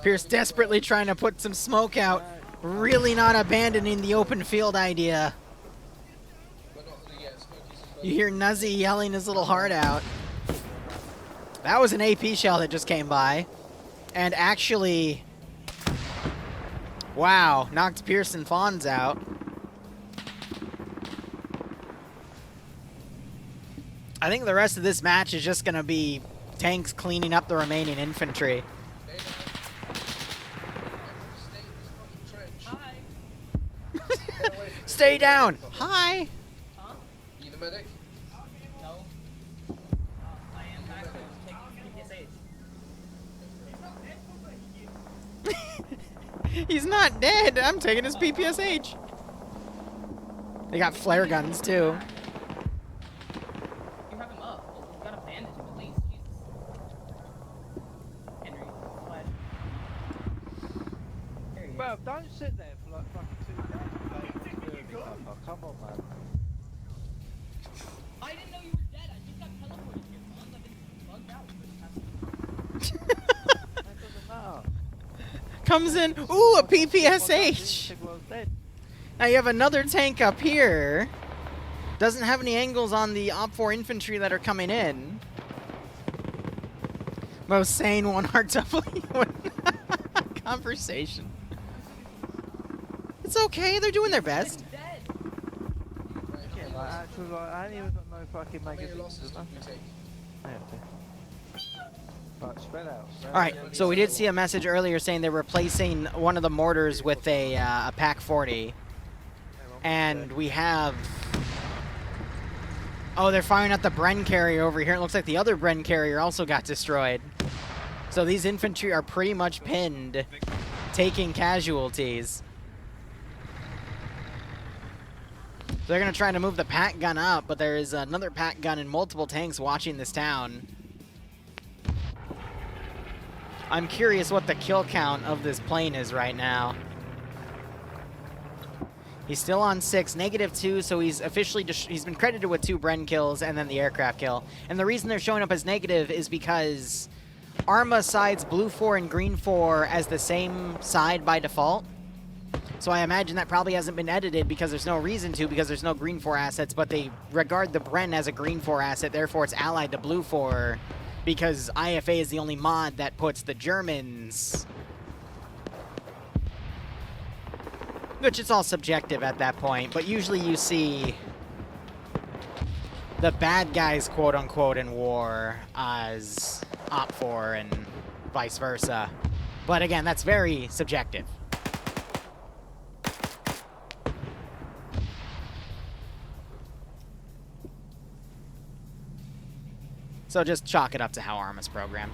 Pierce desperately trying to put some smoke out, really not abandoning the open field idea. You hear Nuzzy yelling his little heart out. That was an AP shell that just came by. And actually, wow, knocked Pierce and Fawns out. I think the rest of this match is just going to be tanks cleaning up the remaining infantry. Stay down. Hi. Huh? You the medic? No. I am back taking PPSH. He's not dead. I'm taking his PPSH. They got flare guns too. You have him up. You gotta bandage him at least. Jesus. Henry, what? There he is. Bro, don't sit there for like fucking 2 minutes. Oh, come on, man. I didn't know you were dead. I just got teleported here. I've been bugged out. That doesn't matter. Comes in. Ooh, a PPSH. Now you have another tank up here. Doesn't have any angles on the Op 4 infantry that are coming in. Most sane one RW conversation. It's okay. They're doing their best. Yeah, like, actually, like, I ain't even got no fucking magazines. Right, spread out. All right, so we did see a message earlier saying they're replacing one of the mortars with a Pack 40. And we have... Oh, they're firing at the Bren carrier over here. It looks like the other Bren carrier also got destroyed. So these infantry are pretty much pinned, taking casualties. They're going to try to move the pack gun up, but there is another pack gun and multiple tanks watching this town. I'm curious what the kill count of this plane is right now. He's still on 6, -2, so he's officially he's been credited with 2 Bren kills and then the aircraft kill. And the reason they're showing up as negative is because Arma sides blue 4 and green 4 as the same side by default. So I imagine that probably hasn't been edited because there's no reason to, because there's no green 4 assets, but they regard the Bren as a green 4 asset, therefore it's allied to blue 4, because IFA is the only mod that puts the Germans... Which it's all subjective at that point, but usually you see the bad guys, quote-unquote, in war as Op 4 and vice versa. But again, that's very subjective. So just chalk it up to how Arma's programmed.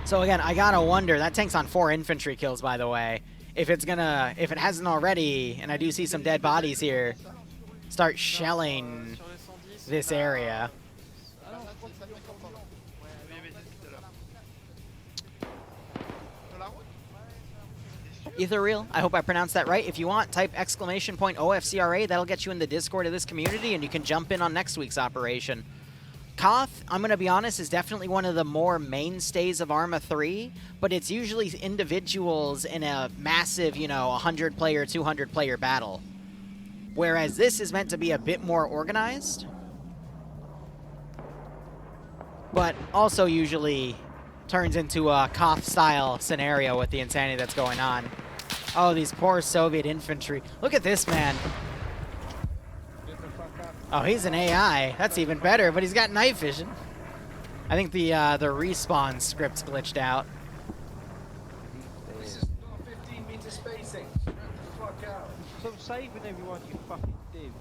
So again, I gotta wonder, that tank's on 4 infantry kills, by the way. If it's gonna, if it hasn't already, and I do see some dead bodies here, start shelling this area. Ethereal, I hope I pronounced that right. If you want, type !OFCRA, that'll get you in the Discord of this community, and you can jump in on next week's operation. Koth, I'm going to be honest, is definitely one of the more mainstays of Arma 3, but it's usually individuals in a massive, you know, 100-player, 200-player battle. Whereas this is meant to be a bit more organized, but also usually turns into a Koth-style scenario with the insanity that's going on. Oh, these poor Soviet infantry. Look at this man. Oh, he's an AI. That's even better, but he's got night vision. I think the respawn script's glitched out. This is not 15-meter spacing. Get the fuck out. Stop saving everyone, you fucking Steve.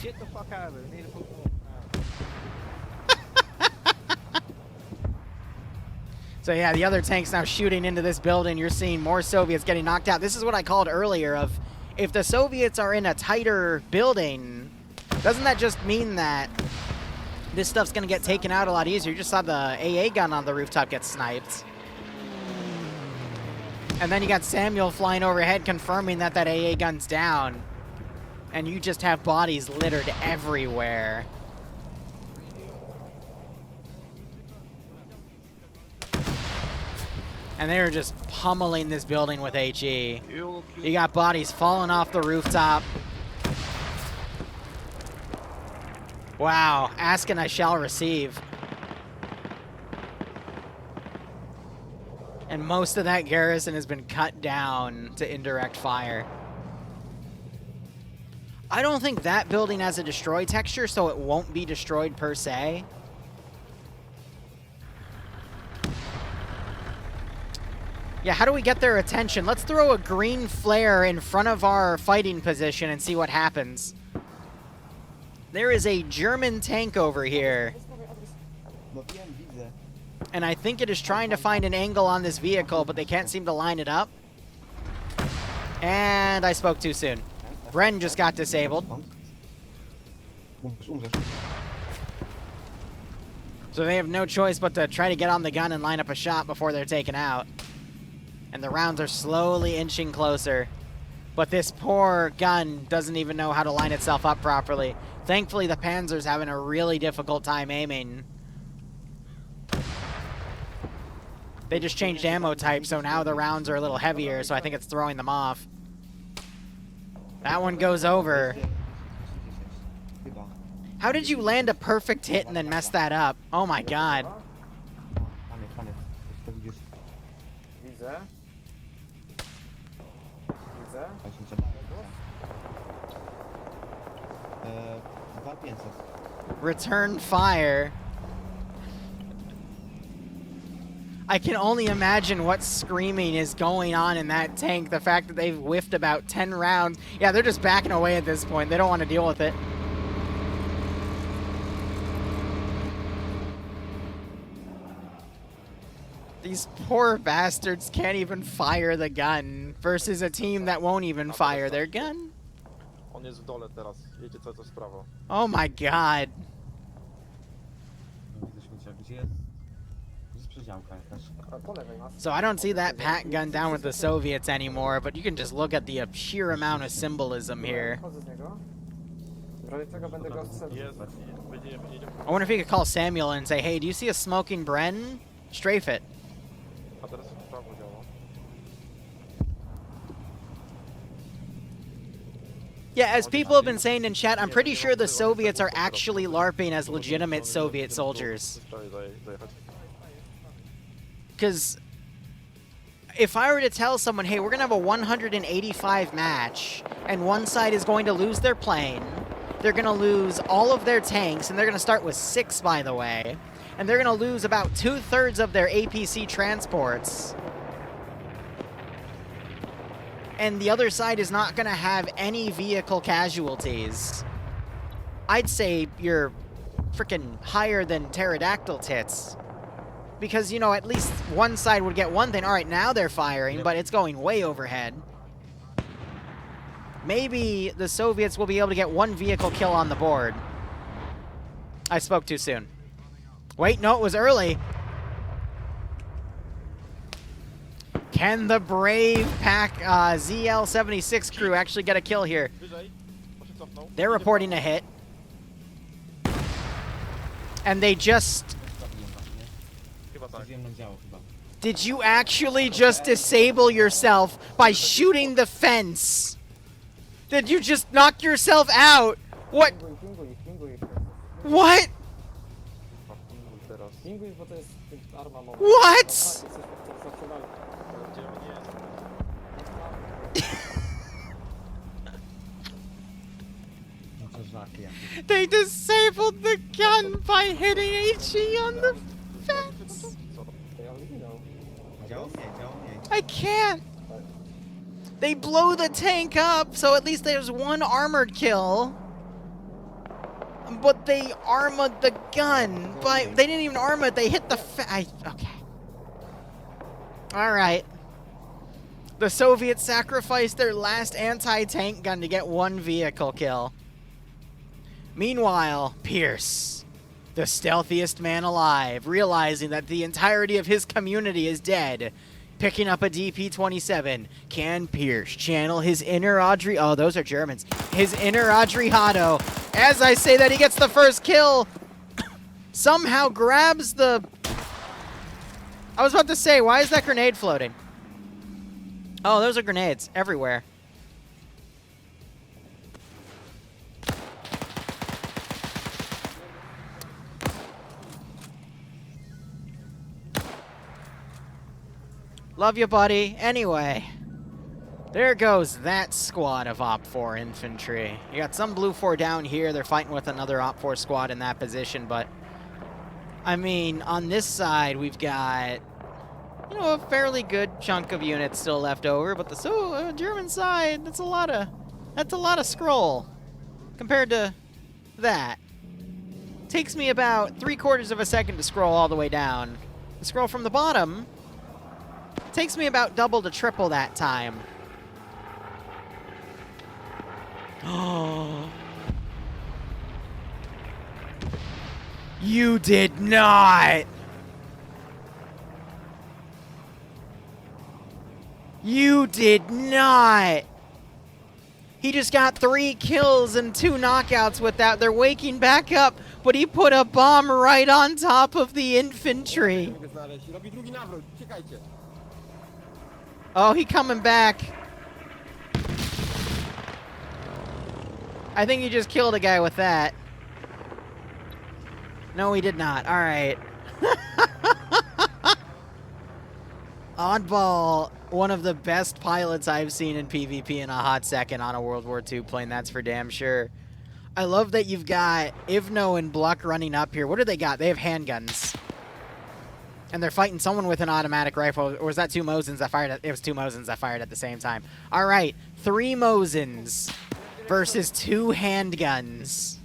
Get the fuck out of it. We need to put more. So yeah, the other tank's now shooting into this building. You're seeing more Soviets getting knocked out. This is what I called earlier of, if the Soviets are in a tighter building, doesn't that just mean that this stuff's going to get taken out a lot easier? You just saw the AA gun on the rooftop get sniped. And then you got Samuel flying overhead confirming that that AA gun's down. And you just have bodies littered everywhere. And they were just pummeling this building with HE. You got bodies falling off the rooftop. Wow, ask and I shall receive. And most of that garrison has been cut down to indirect fire. I don't think that building has a destroy texture, so it won't be destroyed per se. Yeah, how do we get their attention? Let's throw a green flare in front of our fighting position and see what happens. There is a German tank over here. And I think it is trying to find an angle on this vehicle, but they can't seem to line it up. And I spoke too soon. Bren just got disabled. So they have no choice but to try to get on the gun and line up a shot before they're taken out. And the rounds are slowly inching closer. But this poor gun doesn't even know how to line itself up properly. Thankfully, the Panzer's having a really difficult time aiming. They just changed ammo type, so now the rounds are a little heavier, so I think it's throwing them off. That one goes over. How did you land a perfect hit and then mess that up? Oh my god. Return fire. I can only imagine what screaming is going on in that tank. The fact that they've whiffed about 10 rounds. Yeah, they're just backing away at this point. They don't want to deal with it. These poor bastards can't even fire the gun versus a team that won't even fire their gun. On jest w dole teraz. Jedzie cały czas w prawo. Oh my god. So I don't see that pack gun down with the Soviets anymore, but you can just look at the sheer amount of symbolism here. I wonder if you could call Samuel and say, hey, do you see a smoking Bren? Strafe it. A teraz w prawo działa. Yeah, as people have been saying in chat, I'm pretty sure the Soviets are actually LARPing as legitimate Soviet soldiers. Because if I were to tell someone, hey, we're going to have a 185 match, and one side is going to lose their plane, they're going to lose all of their tanks, and they're going to start with 6, by the way, and they're going to lose about 2/3 of their APC transports, and the other side is not going to have any vehicle casualties, I'd say you're freaking higher than pterodactyl tits. Because, you know, at least one side would get one thing. All right, now they're firing, but it's going way overhead. Maybe the Soviets will be able to get one vehicle kill on the board. I spoke too soon. Wait, no, it was early. Can the brave pack ZL-76 crew actually get a kill here? They're reporting a hit. And they just... Did you actually just disable yourself by shooting the fence? Did you just knock yourself out? What? What? What? They disabled the gun by hitting HE on the fence. I can't. They blow the tank up, so at least there's one armored kill. But they armored the gun. But they didn't even armor it. They hit the okay. All right. The Soviets sacrificed their last anti-tank gun to get one vehicle kill. Meanwhile, Pierce, the stealthiest man alive, realizing that the entirety of his community is dead, picking up a DP-27, can Pierce channel his inner Audrey... Oh, those are Germans. His inner Audrey Hotto. As I say that, he gets the first kill. Somehow grabs the... I was about to say, why is that grenade floating? Oh, those are grenades everywhere. Love you, buddy. Anyway, there goes that squad of Op 4 infantry. You got some Blue 4 down here. They're fighting with another Op 4 squad in that position, but I mean, on this side, we've got, you know, a fairly good chunk of units still left over, but the German side, that's a lot of scroll compared to that. Takes me about 3/4 of a second to scroll all the way down. The scroll from the bottom takes me about double to triple that time. Oh. You did not! You did not! He just got 3 kills and 2 knockouts with that. They're waking back up, but he put a bomb right on top of the infantry. Oh, he coming back. I think he just killed a guy with that. No, he did not. All right. Oddball, one of the best pilots I've seen in PvP in a hot second on a World War II plane, that's for damn sure. I love that you've got Ivno and Bluck running up here. What do they got? They have handguns. And they're fighting someone with an automatic rifle. Or was that 2 Mosins that fired at... It was 2 Mosins that fired at the same time. All right, 3 Mosins versus 2 handguns.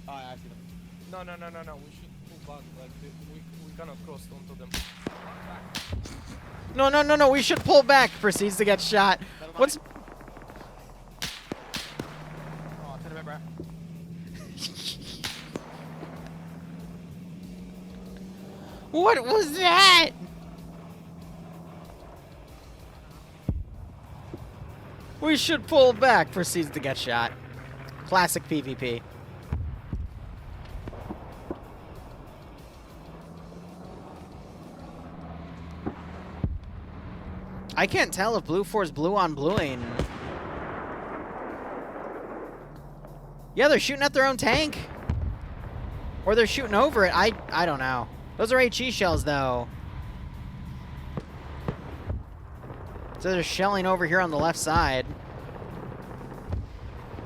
No. We should pull back. Like, we cannot cross onto them. No. We should pull back. Proceeds to get shot. What's... What was that? We should pull back. Proceeds to get shot. Classic PvP. I can't tell if Blue 4's blue on bluing. Yeah, they're shooting at their own tank. Or they're shooting over it. I don't know. Those are HE shells, though. So they're shelling over here on the left side.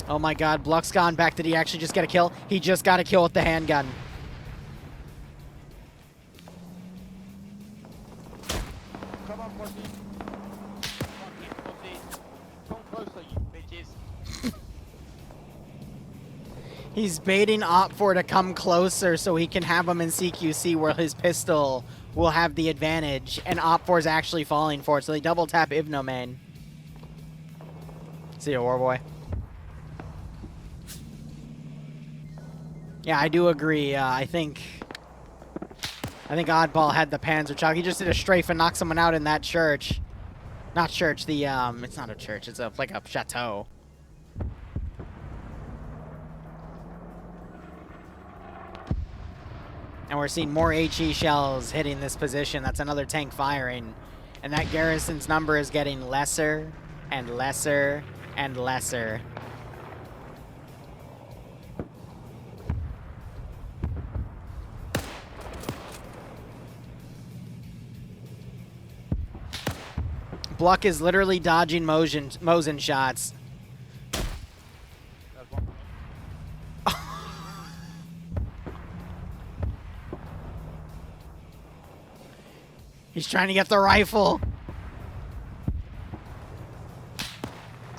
Oh my god, Bluck's gone back. Did he actually just get a kill? He just got a kill with the handgun. Come on, Pussy. Fucking Pussy. Come closer, you bitches. He's baiting Op 4 to come closer so he can have him in CQC where his pistol will have the advantage, and Op 4's actually falling for it, so they double tap Ivno main. See ya, Warboy. Yeah, I do agree. I think Oddball had the Panzer Chalk. He just did a strafe and knocked someone out in that church. Not church, the, it's not a church, it's like a chateau. And we're seeing more HE shells hitting this position. That's another tank firing. And that garrison's number is getting lesser and lesser and lesser. Bluck is literally dodging Mosin shots. He's trying to get the rifle.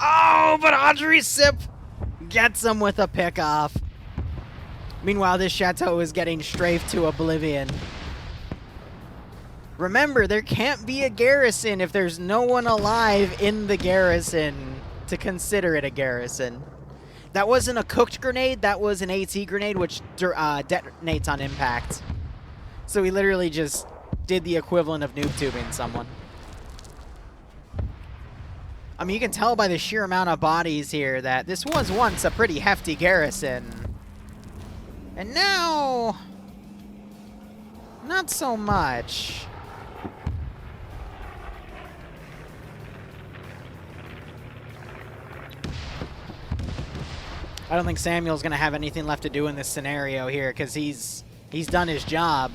Oh, but Audrey Sip gets him with a pickoff. Meanwhile, this chateau is getting strafed to oblivion. Remember, there can't be a garrison if there's no one alive in the garrison to consider it a garrison. That wasn't a cooked grenade, that was an AT grenade, which detonates on impact. So he literally just did the equivalent of noob tubing someone. I mean, you can tell by the sheer amount of bodies here that this was once a pretty hefty garrison. And now, not so much. I don't think Samuel's going to have anything left to do in this scenario here because he's done his job.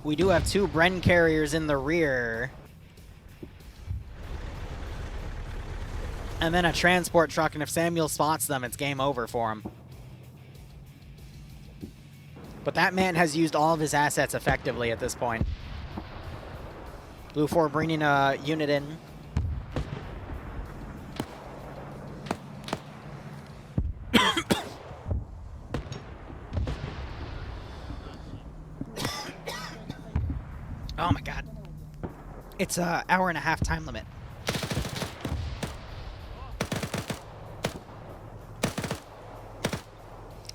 We do have 2 Bren carriers in the rear. And then a transport truck, and if Samuel spots them, it's game over for him. But that man has used all of his assets effectively at this point. Blue 4 bringing a unit in. Oh my god. It's an hour-and-a-half time limit.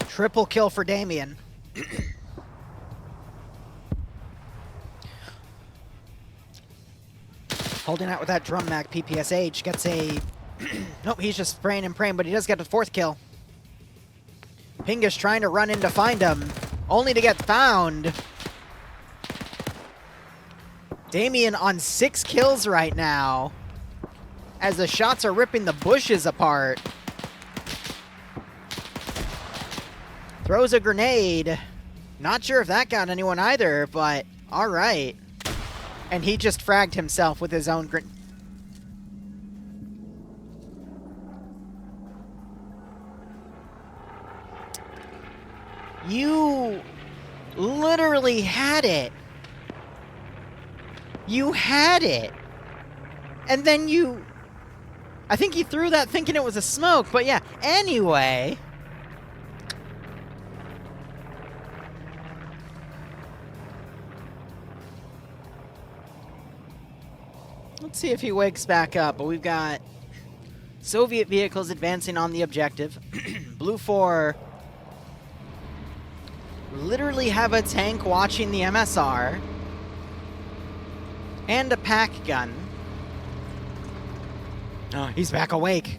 Triple kill for Damien. Holding out with that drum mag, PPSH gets a... Nope, he's just spraying and praying, but he does get a 4th kill. Pingus trying to run in to find him, only to get found. Damien on 6 kills right now, as the shots are ripping the bushes apart. Throws a grenade. Not sure if that got anyone either, but all right. And he just fragged himself with his own grenade. You literally had it. You had it. And then you... I think he threw that thinking it was a smoke, but yeah. Anyway... Let's see if he wakes back up, but we've got Soviet vehicles advancing on the objective. Blue 4 literally have a tank watching the MSR and a pack gun. Oh, he's back awake.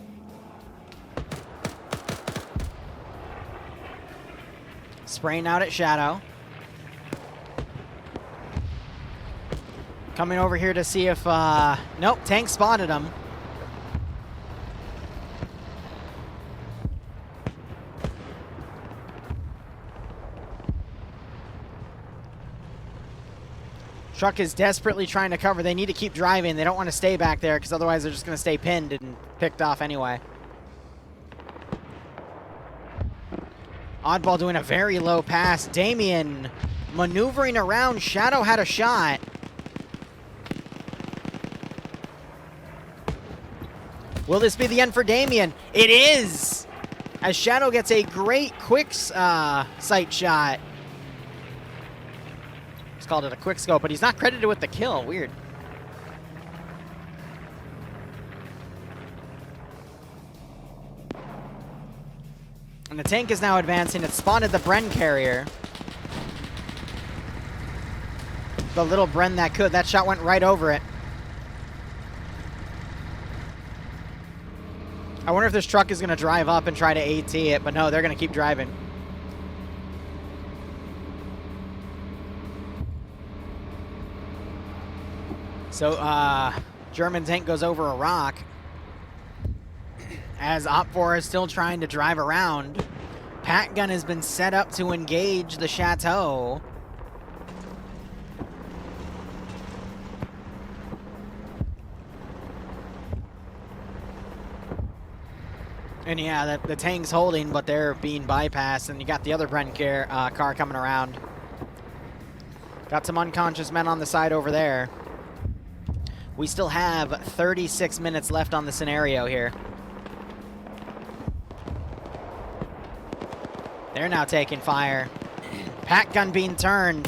Spraying out at Shadow. Coming over here to see if, nope, tank spotted him. Truck is desperately trying to cover. They need to keep driving. They don't want to stay back there because otherwise they're just going to stay pinned and picked off anyway. Oddball doing a very low pass. Damien maneuvering around. Shadow had a shot. Will this be the end for Damien? It is! As Shadow gets a great quick sight shot. He's called it a quick scope, but he's not credited with the kill. Weird. And the tank is now advancing. It spotted the Bren carrier. The little Bren that could. That shot went right over it. I wonder if this truck is going to drive up and try to AT it, but no, they're going to keep driving. So, German tank goes over a rock. As Op4 is still trying to drive around. Pack gun has been set up to engage the chateau. And yeah, the tank's holding, but they're being bypassed, and you got the other Bren car coming around. Got some unconscious men on the side over there. We still have 36 minutes left on the scenario here. They're now taking fire. Pack gun being turned.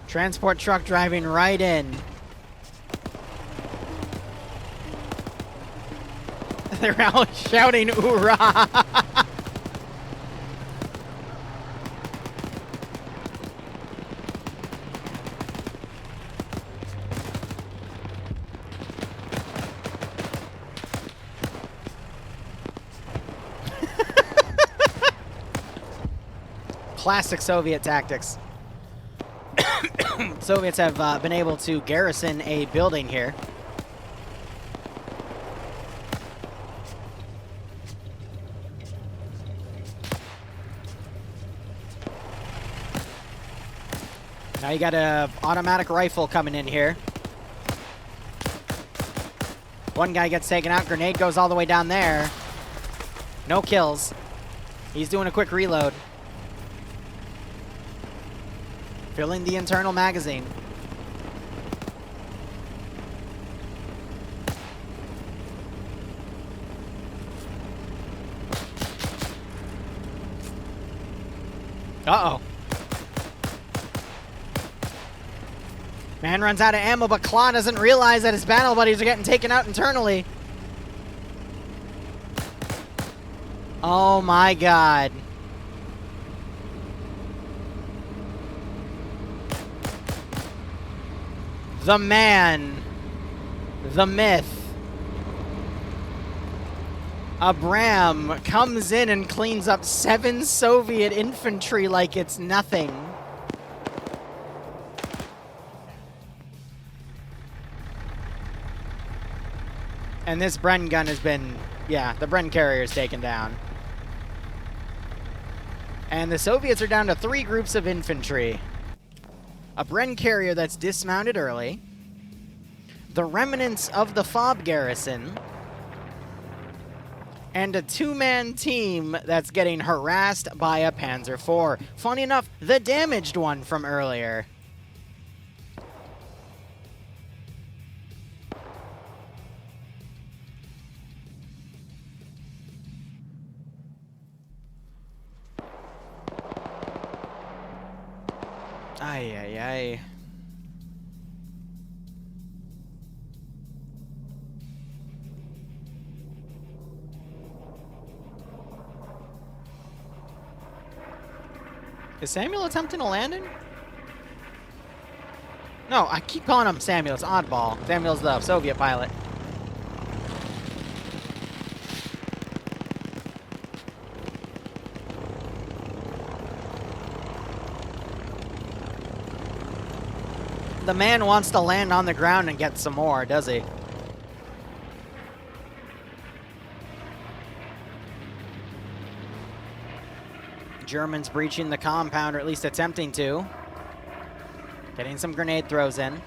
Transport truck driving right in. They're all shouting, "Hoorah!" Classic Soviet tactics. Soviets have been able to garrison a building here. Now you got a automatic rifle coming in here. One guy gets taken out. Grenade goes all the way down there. No kills. He's doing a quick reload. Filling the internal magazine. Uh-oh. Man runs out of ammo, but Claw doesn't realize that his battle buddies are getting taken out internally. Oh my god. The man, the myth, Abram comes in and cleans up 7 Soviet infantry like it's nothing. And this Bren gun has been, yeah, the Bren carrier is taken down. And the Soviets are down to 3 groups of infantry. A Bren carrier that's dismounted early, the remnants of the FOB garrison, and a 2-man team that's getting harassed by a Panzer IV. Funny enough, the damaged one from earlier. Ay, ay, ay. Is Samuel attempting a landing? No, I keep calling him Samuel. It's Oddball. Samuel's the Soviet pilot. The man wants to land on the ground and get some more, does he? Germans breaching the compound, or at least attempting to. Getting some grenade throws in.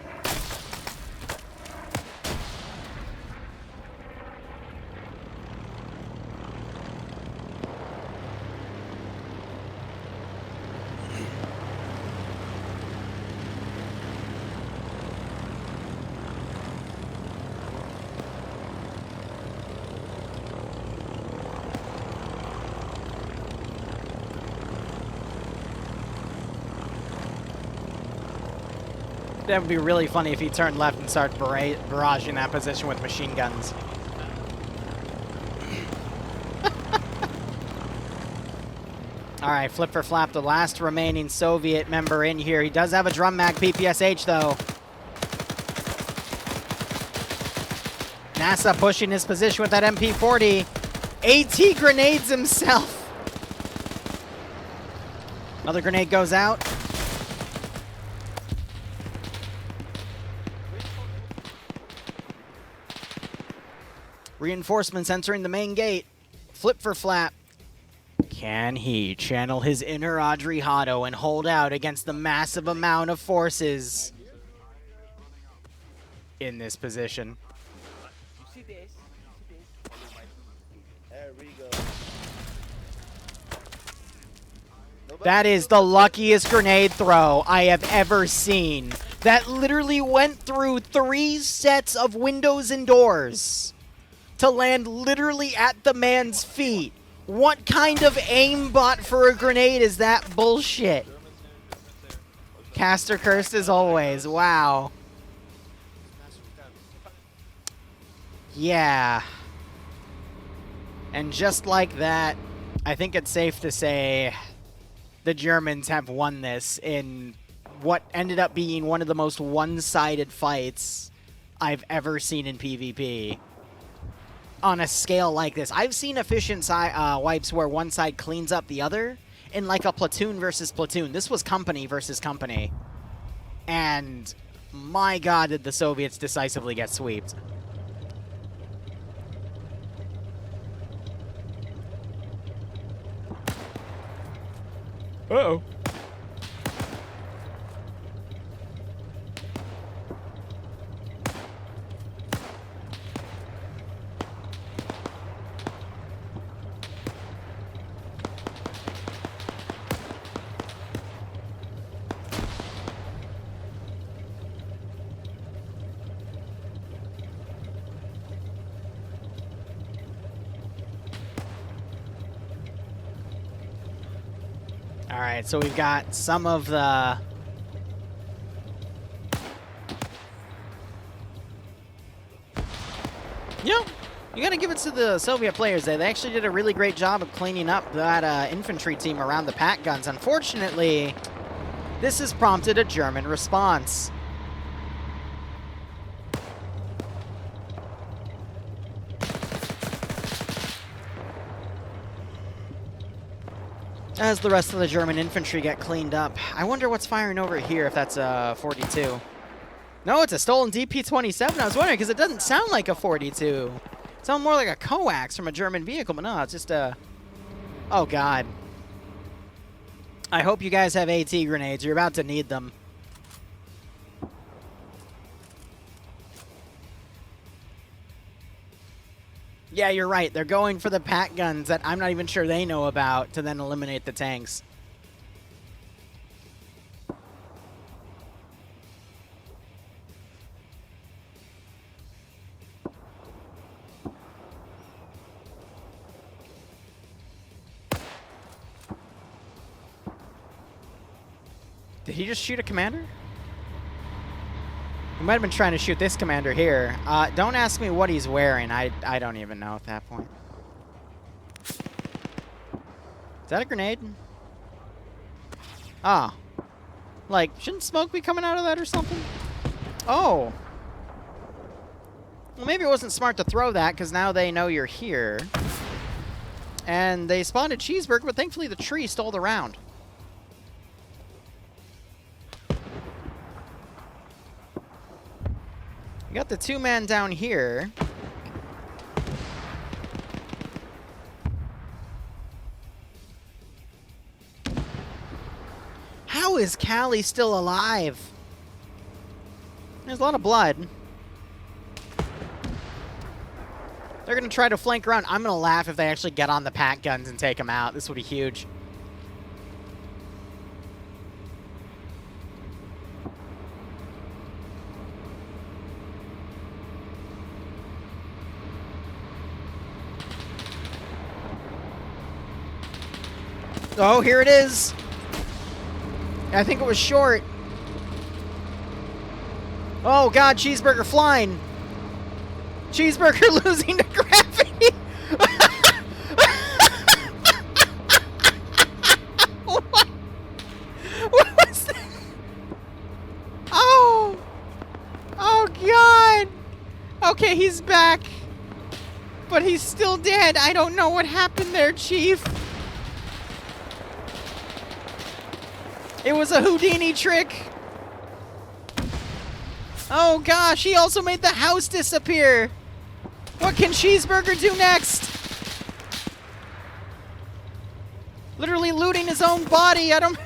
That would be really funny if he turned left and started barraging that position with machine guns. All right, flip for flap, the last remaining Soviet member in here. He does have a drum mag PPSH, though. NASA pushing his position with that MP40. AT grenades himself. Another grenade goes out. Reinforcements entering the main gate. Flip for flap. Can he channel his inner Audrey Hotto and hold out against the massive amount of forces in this position? You see this? There we go. That is the luckiest grenade throw I have ever seen that literally went through 3 sets of windows and doors to land literally at the man's feet. What kind of aimbot for a grenade is that bullshit? Caster cursed as always. Wow. Yeah. And just like that, I think it's safe to say the Germans have won this in what ended up being one of the most one-sided fights I've ever seen in PvP. On a scale like this. I've seen efficient wipes where one side cleans up the other in like a platoon versus platoon. This was company versus company. And my god, did the Soviets decisively get swept. Uh-oh. Alright, so we've got some of the... You know, you gotta give it to the Soviet players there. They actually did a really great job of cleaning up that infantry team around the pack guns. Unfortunately, this has prompted a German response. As the rest of the German infantry get cleaned up. I wonder what's firing over here, if that's a 42. No, it's a stolen DP-27. I was wondering, because it doesn't sound like a 42. It sounds more like a coax from a German vehicle, but no, it's just a... Oh, God. I hope you guys have AT grenades. You're about to need them. Yeah, you're right. They're going for the pack guns that I'm not even sure they know about to then eliminate the tanks. Did he just shoot a commander? He might have been trying to shoot this commander here. Don't ask me what he's wearing. I don't even know at that point. Is that a grenade? Ah. Like, shouldn't smoke be coming out of that or something? Oh. Well, maybe it wasn't smart to throw that, because now they know you're here. And they spawned a cheeseburger, but thankfully the tree stole the round. We got the 2-man down here. How is Callie still alive? There's a lot of blood. They're going to try to flank around. I'm going to laugh if they actually get on the pack guns and take them out. This would be huge. Oh, here it is. I think it was short. Oh, God, cheeseburger flying. Cheeseburger losing to gravity. What? What was that? Oh. Oh, God. Okay, he's back. But he's still dead. I don't know what happened there, Chief. It was a Houdini trick. Oh gosh, he also made the house disappear. What can Cheeseburger do next? Literally looting his own body. I don't...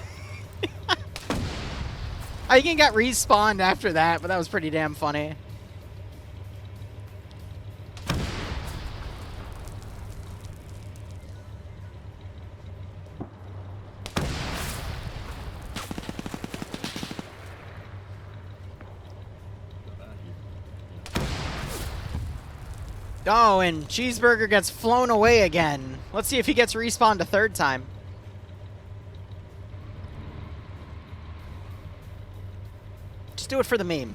I think he got respawned after that, but that was pretty damn funny. Oh, and Cheeseburger gets flown away again. Let's see if he gets respawned a third time. Just do it for the meme.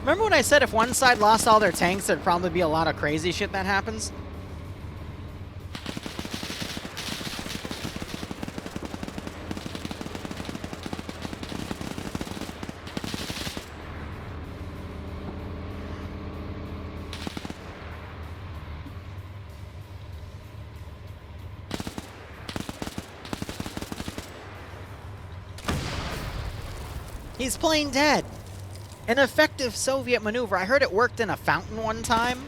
Remember when I said if one side lost all their tanks, there'd probably be a lot of crazy shit that happens? He's playing dead. An effective Soviet maneuver. I heard it worked in a fountain one time.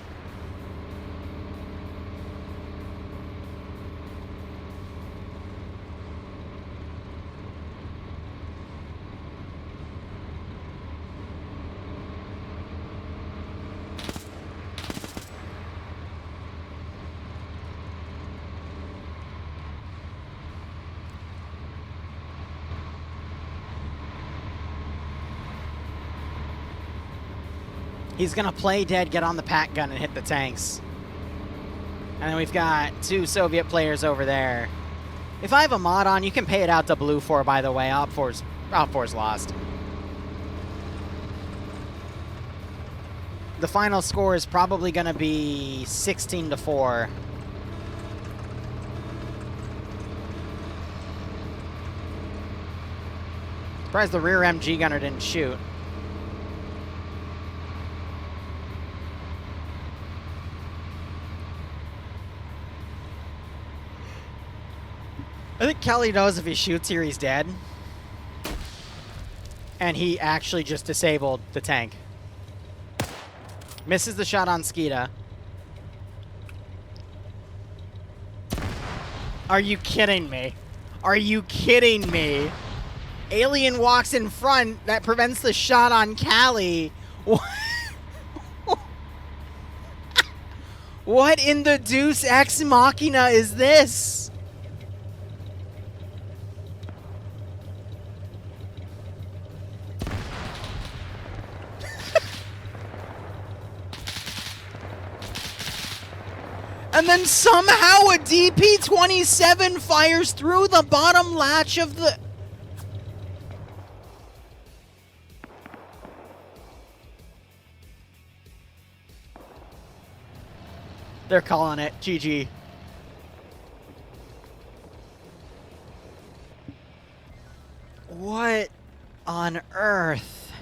He's gonna play dead, get on the pack gun, and hit the tanks. And then we've got 2 Soviet players over there. If I have a mod on, you can pay it out to Blue 4, by the way. Op 4's lost. The final score is probably gonna be 16-4. Surprised the rear MG gunner didn't shoot. I think Kelly knows if he shoots here, he's dead. And he actually just disabled the tank. Misses the shot on Skeeta. Are you kidding me? Are you kidding me? Alien walks in front, that prevents the shot on Callie. What in the Deus Ex Machina is this? And then somehow a DP-27 fires through the bottom latch of the... They're calling it. GG. What on earth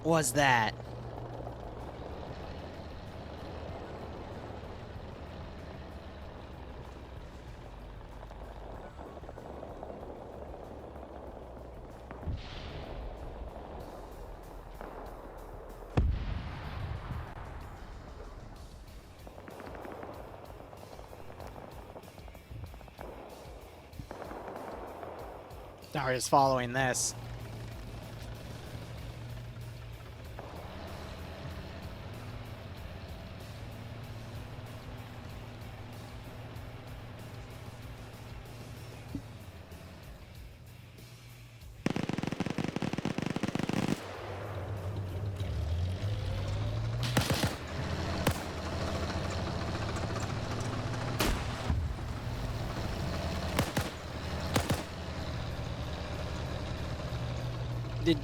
was that? Now we're just following this.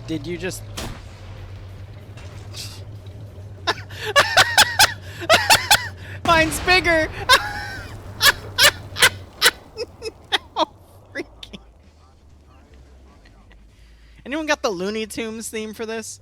Did you just... Mine's bigger! No, freaking... Anyone got the Looney Tunes theme for this?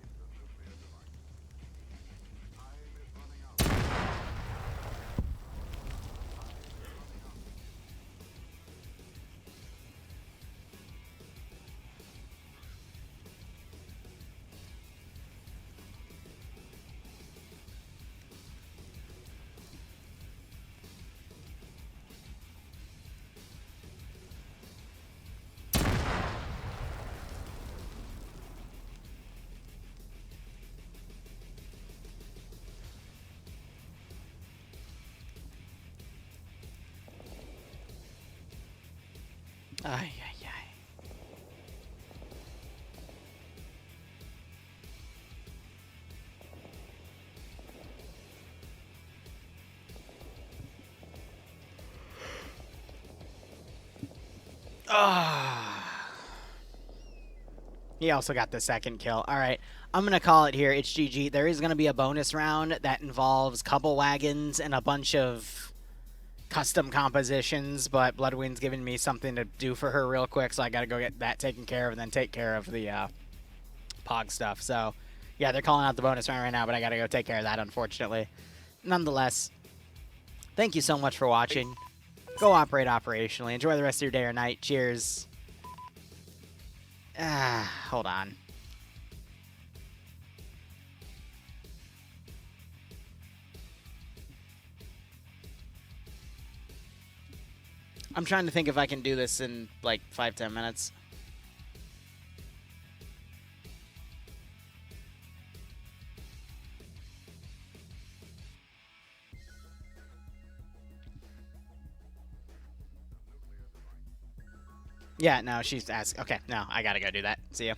Ay, ay, ay. He also got the second kill. All right, I'm going to call it here. It's GG. There is going to be a bonus round that involves couple wagons and a bunch of custom compositions, but Bloodwind's giving me something to do for her real quick, so I got to go get that taken care of and then take care of the Pog stuff. So, yeah, they're calling out the bonus round right now, but I got to go take care of that, unfortunately. Nonetheless, thank you so much for watching. Go operate operationally. Enjoy the rest of your day or night. Cheers. Hold on. I'm trying to think if I can do this in like 5-10 minutes. Yeah, no, she's asking. Okay, no, I gotta go do that. See ya.